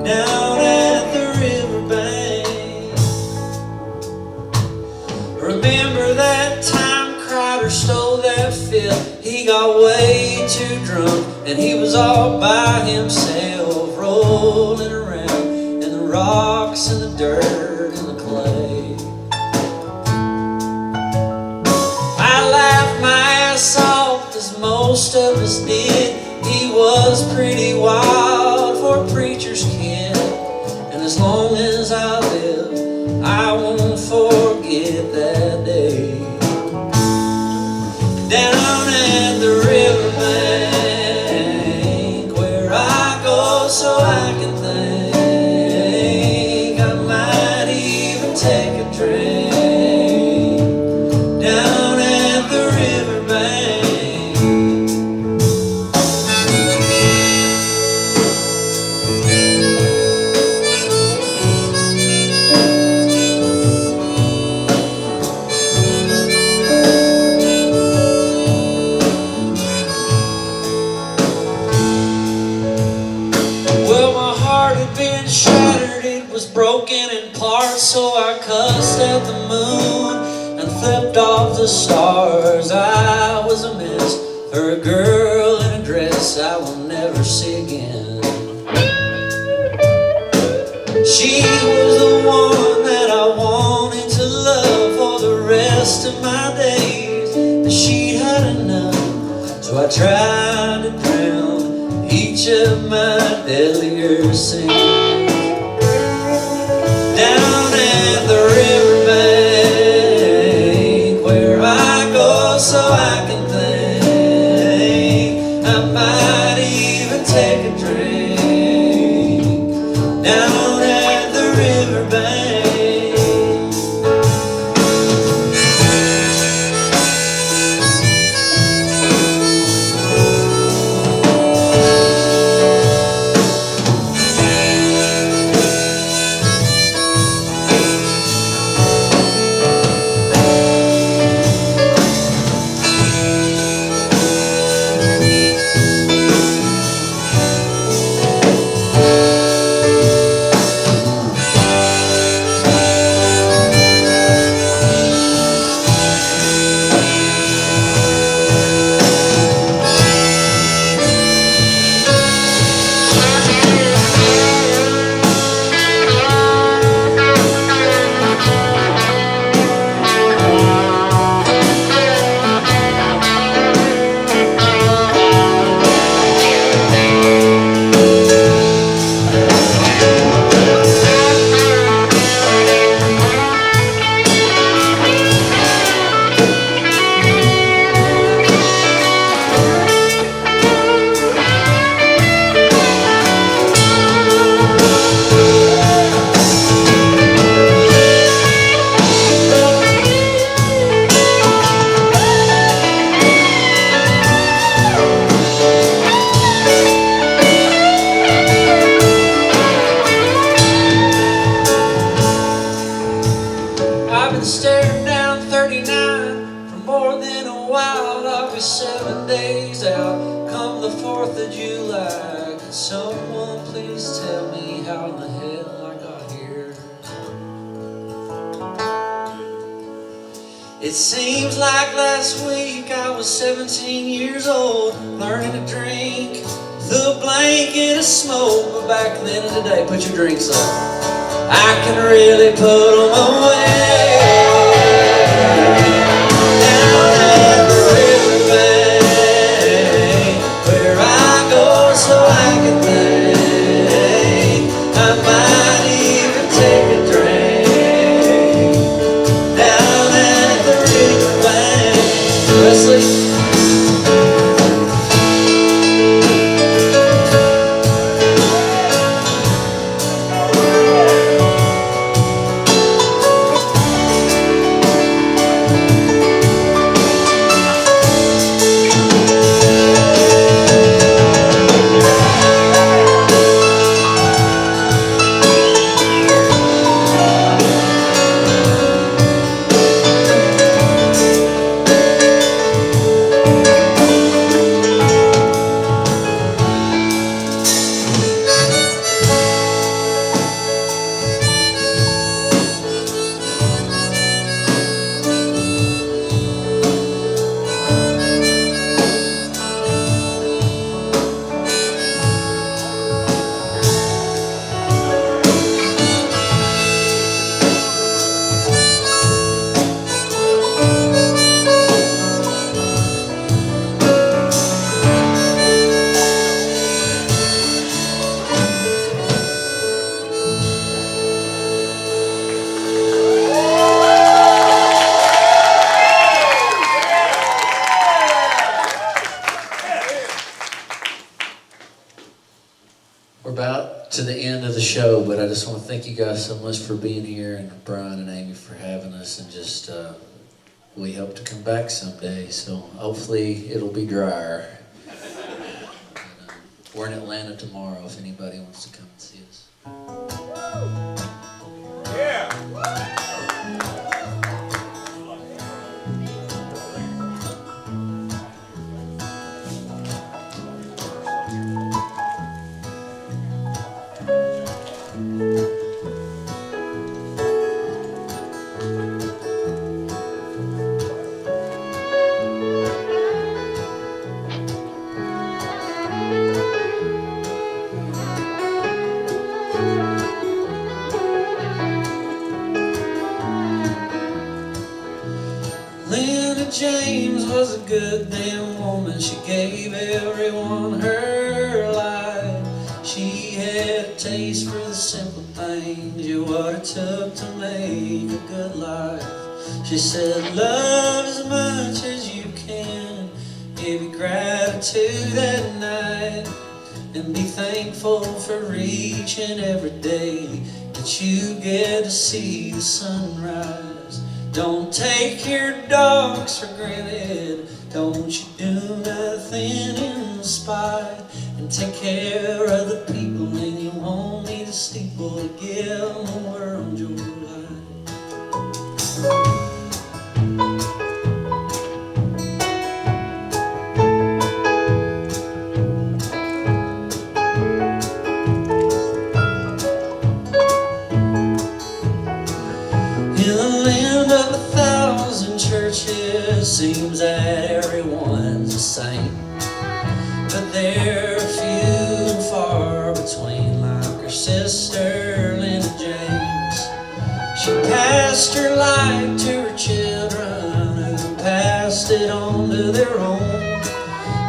down at the riverbank. Remember that time Crider stole that fill? He got way too drunk and he was all by himself, rolling around rocks and the dirt and the clay. I laughed my ass off as most of us did. He was pretty wild for a preacher's kid, and as long as I live I won't forget that day. Down at the riverbank, where I go so I can think. Take a drink down at the riverbank. Well, my heart had been shattered, it was broken in parts, so I cussed at the moon and flipped off the stars. I was a mess for a girl in a dress I will never see again. She was the one that I wanted to love for the rest of my days, but she'd had enough, so I tried to drown each of my deadlier sins. Down at the riverbank, where I go so I can think. I might even take a drink down at the riverbank. It seems like last week I was 17 years old, learning to drink with a blanket of smoke. But back then today, put your drinks up, I can really put them away. Down at the riverbank, where I go so I can think, I might even take a drink. Down at the riverbank, Wesley. We're about to the end of the show, but I just want to thank you guys so much for being here, and Brian and Amy for having us, and just we hope to come back someday, so hopefully it'll be drier. We're in Atlanta tomorrow if anybody wants to come and see us. Yeah. James was a good damn woman. She gave everyone her life. She had a taste for the simple things, you what it took to make a good life. She said, love as much as you can, give you gratitude at night, and be thankful for each and every day that you get to see the sunrise. Don't take your dogs for granted, don't you do nothing in spite, and take care of the people, and you won't need a steeple to give the world your life. In the land of 1,000 churches, seems that everyone's the same, but they're few and far between, like her sister Linda James. She passed her life to her children, who passed it on to their own.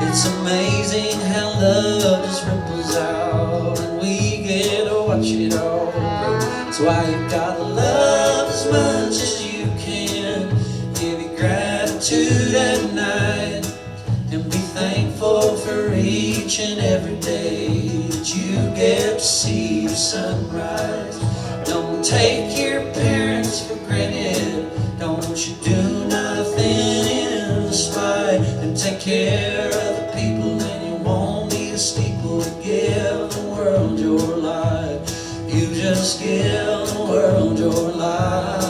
It's amazing how love just ripples out, and we get to watch it all grow. That's why you gotta love as much as you can, give you gratitude at night, and be thankful for each and every day that you get to see the sunrise. Don't take your parents for granted, don't you do nothing in spite, and take care of the people, and you won't need a steeple to give the world your life. You just give the world your life.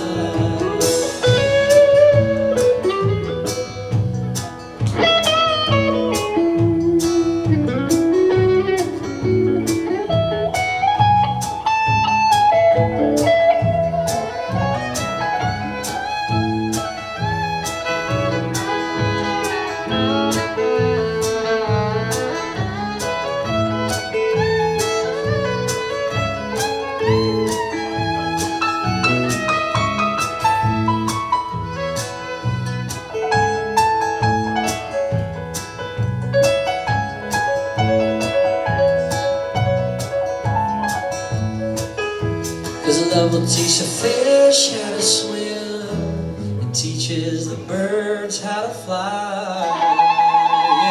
Love will teach the fish how to swim. It teaches the birds how to fly.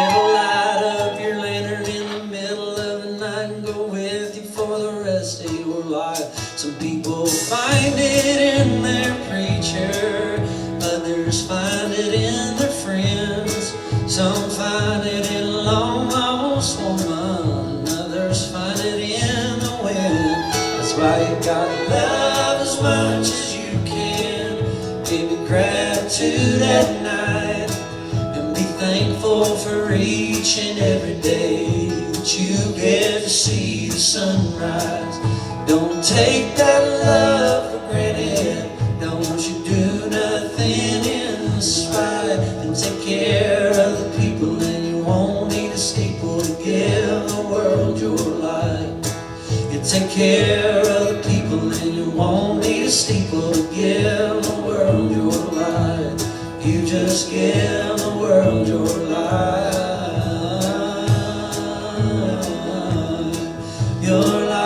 It'll light up your lantern in the middle of the night and go with you for the rest of your life. Some people find it in their preacher, others find it in their friends. Some find it in a long-lost woman, others find it in the wind. That's why you gotta love as much as you can. Give me gratitude at night and be thankful for each and every day that you get to see the sunrise. Don't take that love for granted. Don't you do nothing in spite, and take care of the people, and you won't need a steeple to give the world your life. You take care of the people, and you won't need a steeple to give the world your life. You just give the world your life. Your life.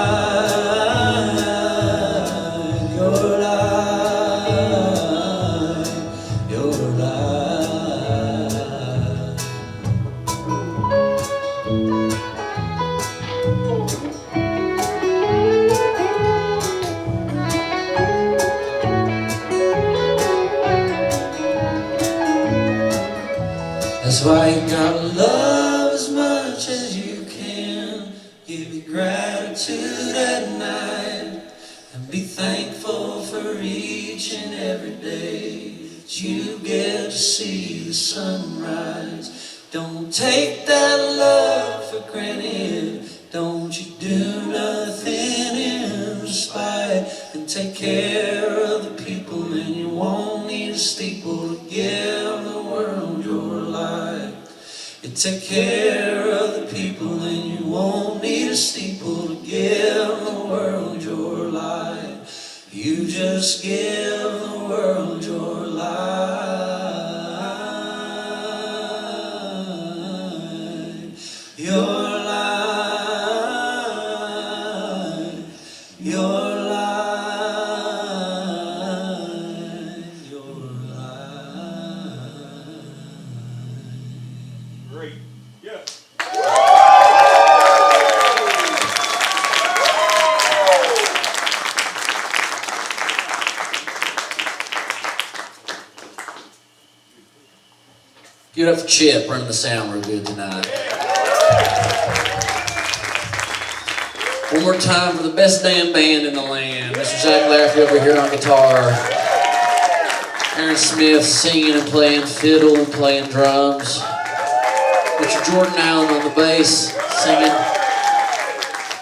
That's why you gotta love as much as you can. Give me gratitude at night and be thankful for each and every day that you get to see the sunrise. Don't take that love for granted. Don't you do nothing in spite, and take care of the people, and you won't need a steeple to give the world your life. You take care of the people, and you won't need a steeple to give the world your life. You just give the world your life. Your life. Your life. Your life. Great. Yes. Give it up for Chip, running the sound real good tonight. One more time for the best damn band in the land. Mr. Zach Lafferty over here on guitar. Aaron Smith singing and playing fiddle and playing drums. Mr. Jordan Allen on the bass, singing.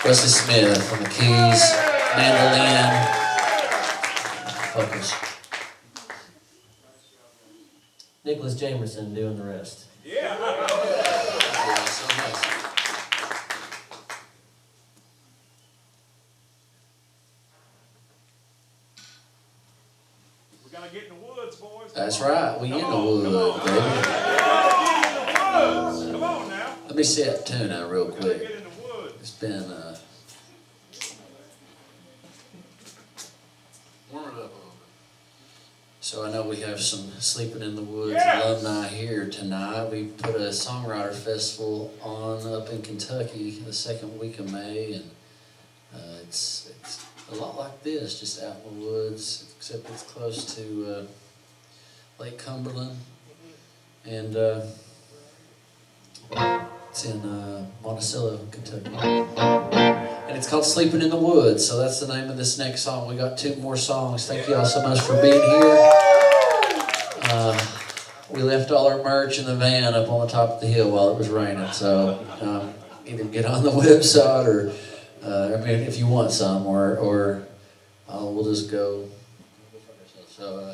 Wes Smith on the keys, mandolin. Focus. Nicholas Jamerson doing the rest. Yeah. Yeah, so nice. We gotta get in the woods, boys. That's right, we in the woods, baby. Get in the woods. Come on now. Let me set tune out real Gotta quick. get in the woods. It's been warm it up a little bit. So I know we have some Sleeping in the Woods alumni here tonight. We put a songwriter festival on up in Kentucky the second week of May, and it's a lot like this, just out in the woods, except it's close to Lake Cumberland, and it's in Monticello, Kentucky. And it's called Sleeping in the Woods, so that's the name of this next song. We got 2 more songs. Thank you all so much for being here. We left all our merch in the van up on the top of the hill while it was raining, so either get on the website or, I mean, if you want some, or we'll just go. So,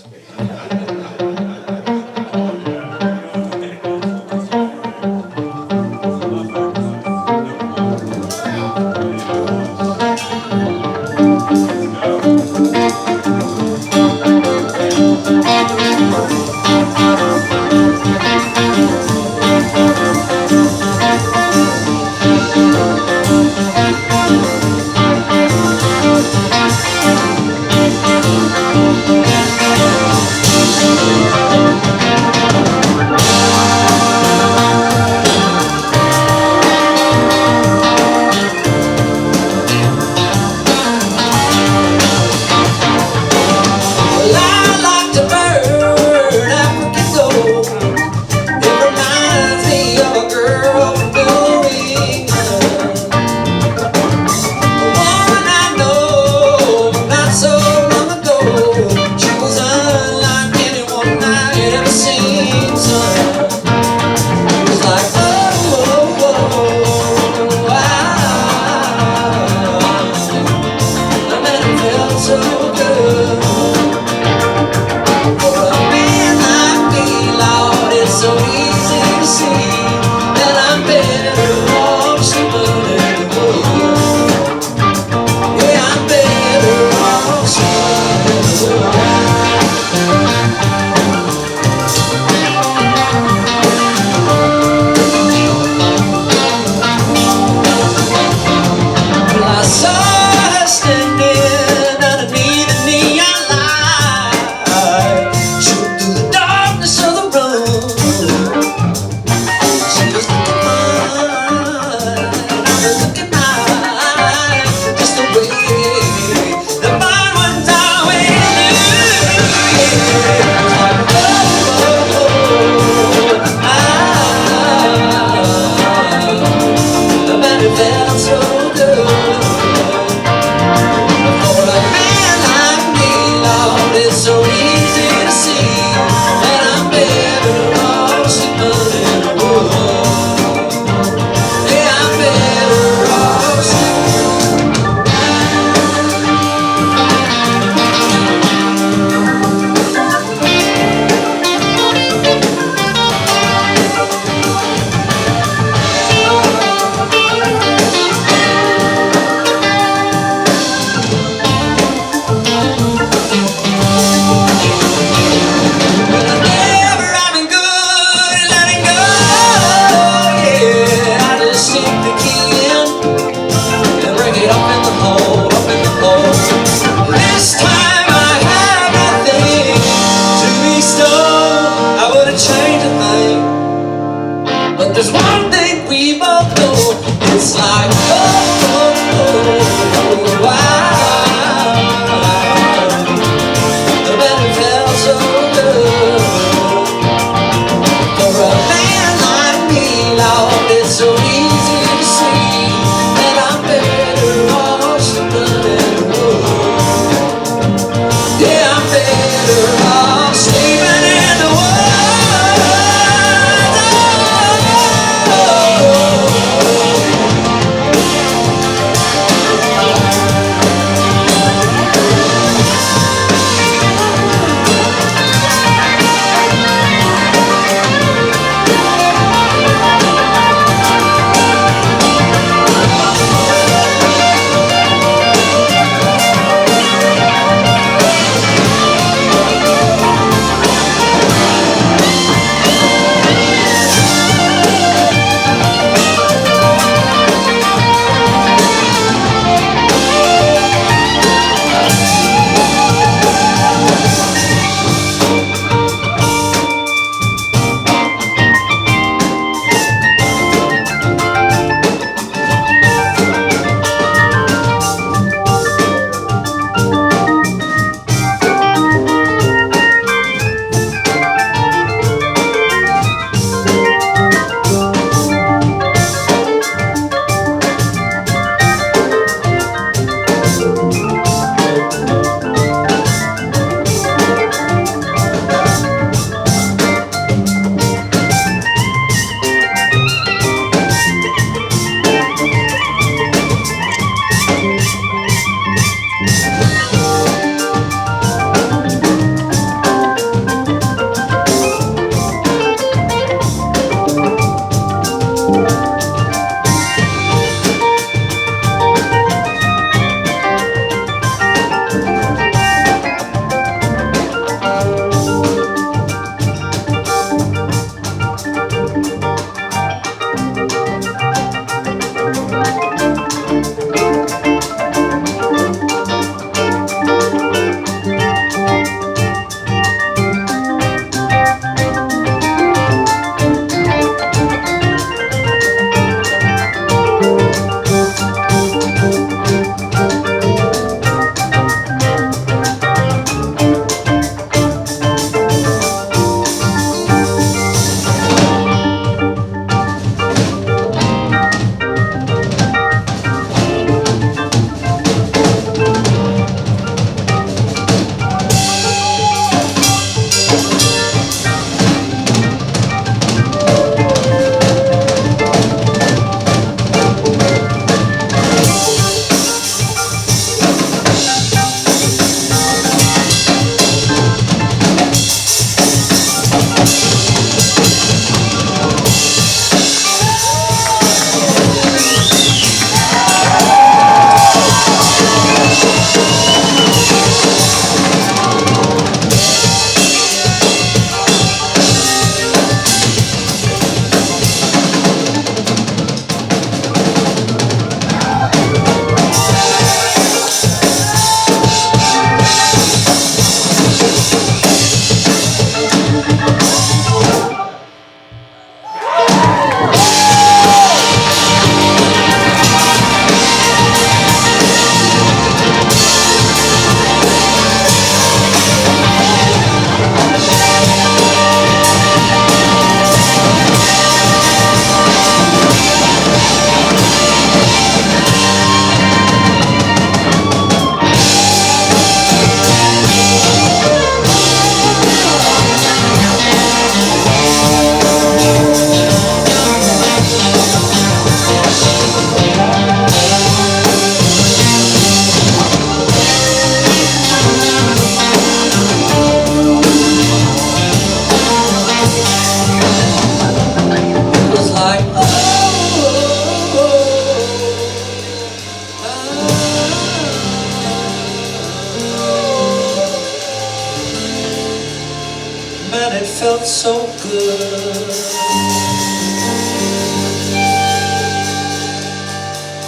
felt so good.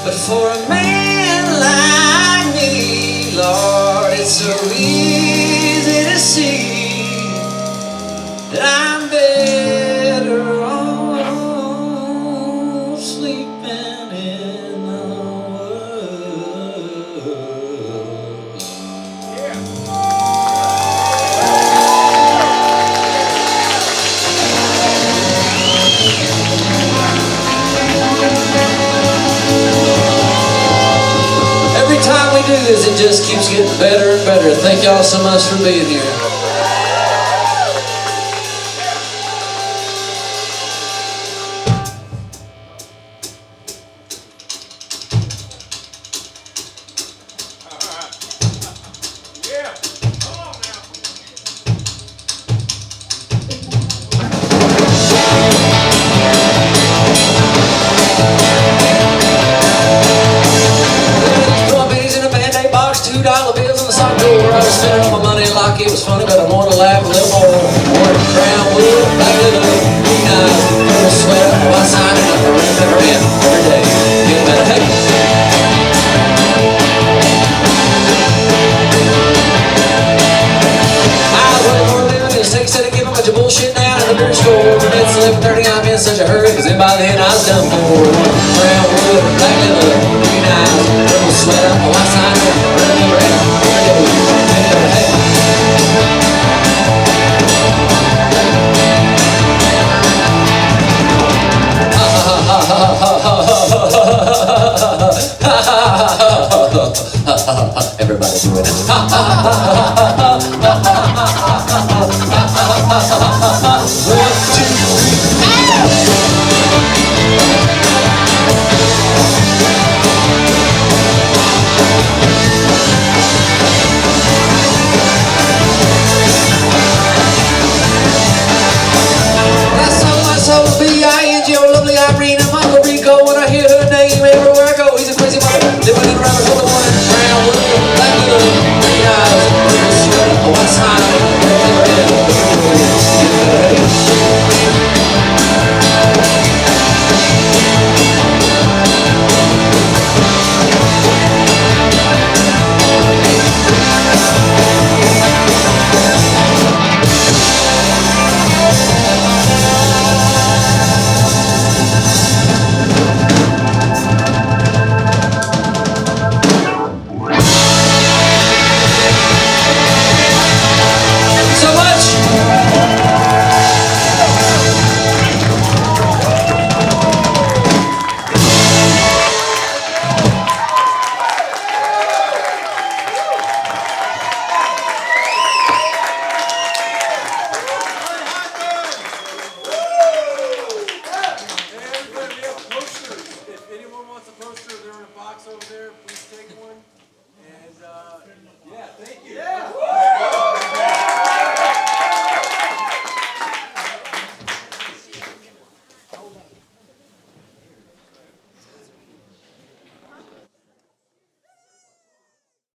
But for a man like me, Lord, it's so easy to see that I'm better off sleeping in the woods. Every time we do this, it just keeps getting better and better. Thank y'all so much for being here. Yeah. Come on now. Throwing pennies in a Band-Aid box, $2 bills on the sock drawer. I was spending all my money like it was funny, but I wanted to laugh a little more. Wore crown wood, black leather, green eyes, little sweater, white sign, and I remember him every day. Get better, hey. I was working for a living, and six said to give a bunch of bullshit down at the beer store. When it's 11:30, I'm in such a hurry, cause then by then I was done for. Brown wood, black leather, green eyes, little sweater, white sign, remember him every day. Get better, hey. Everybody doing it.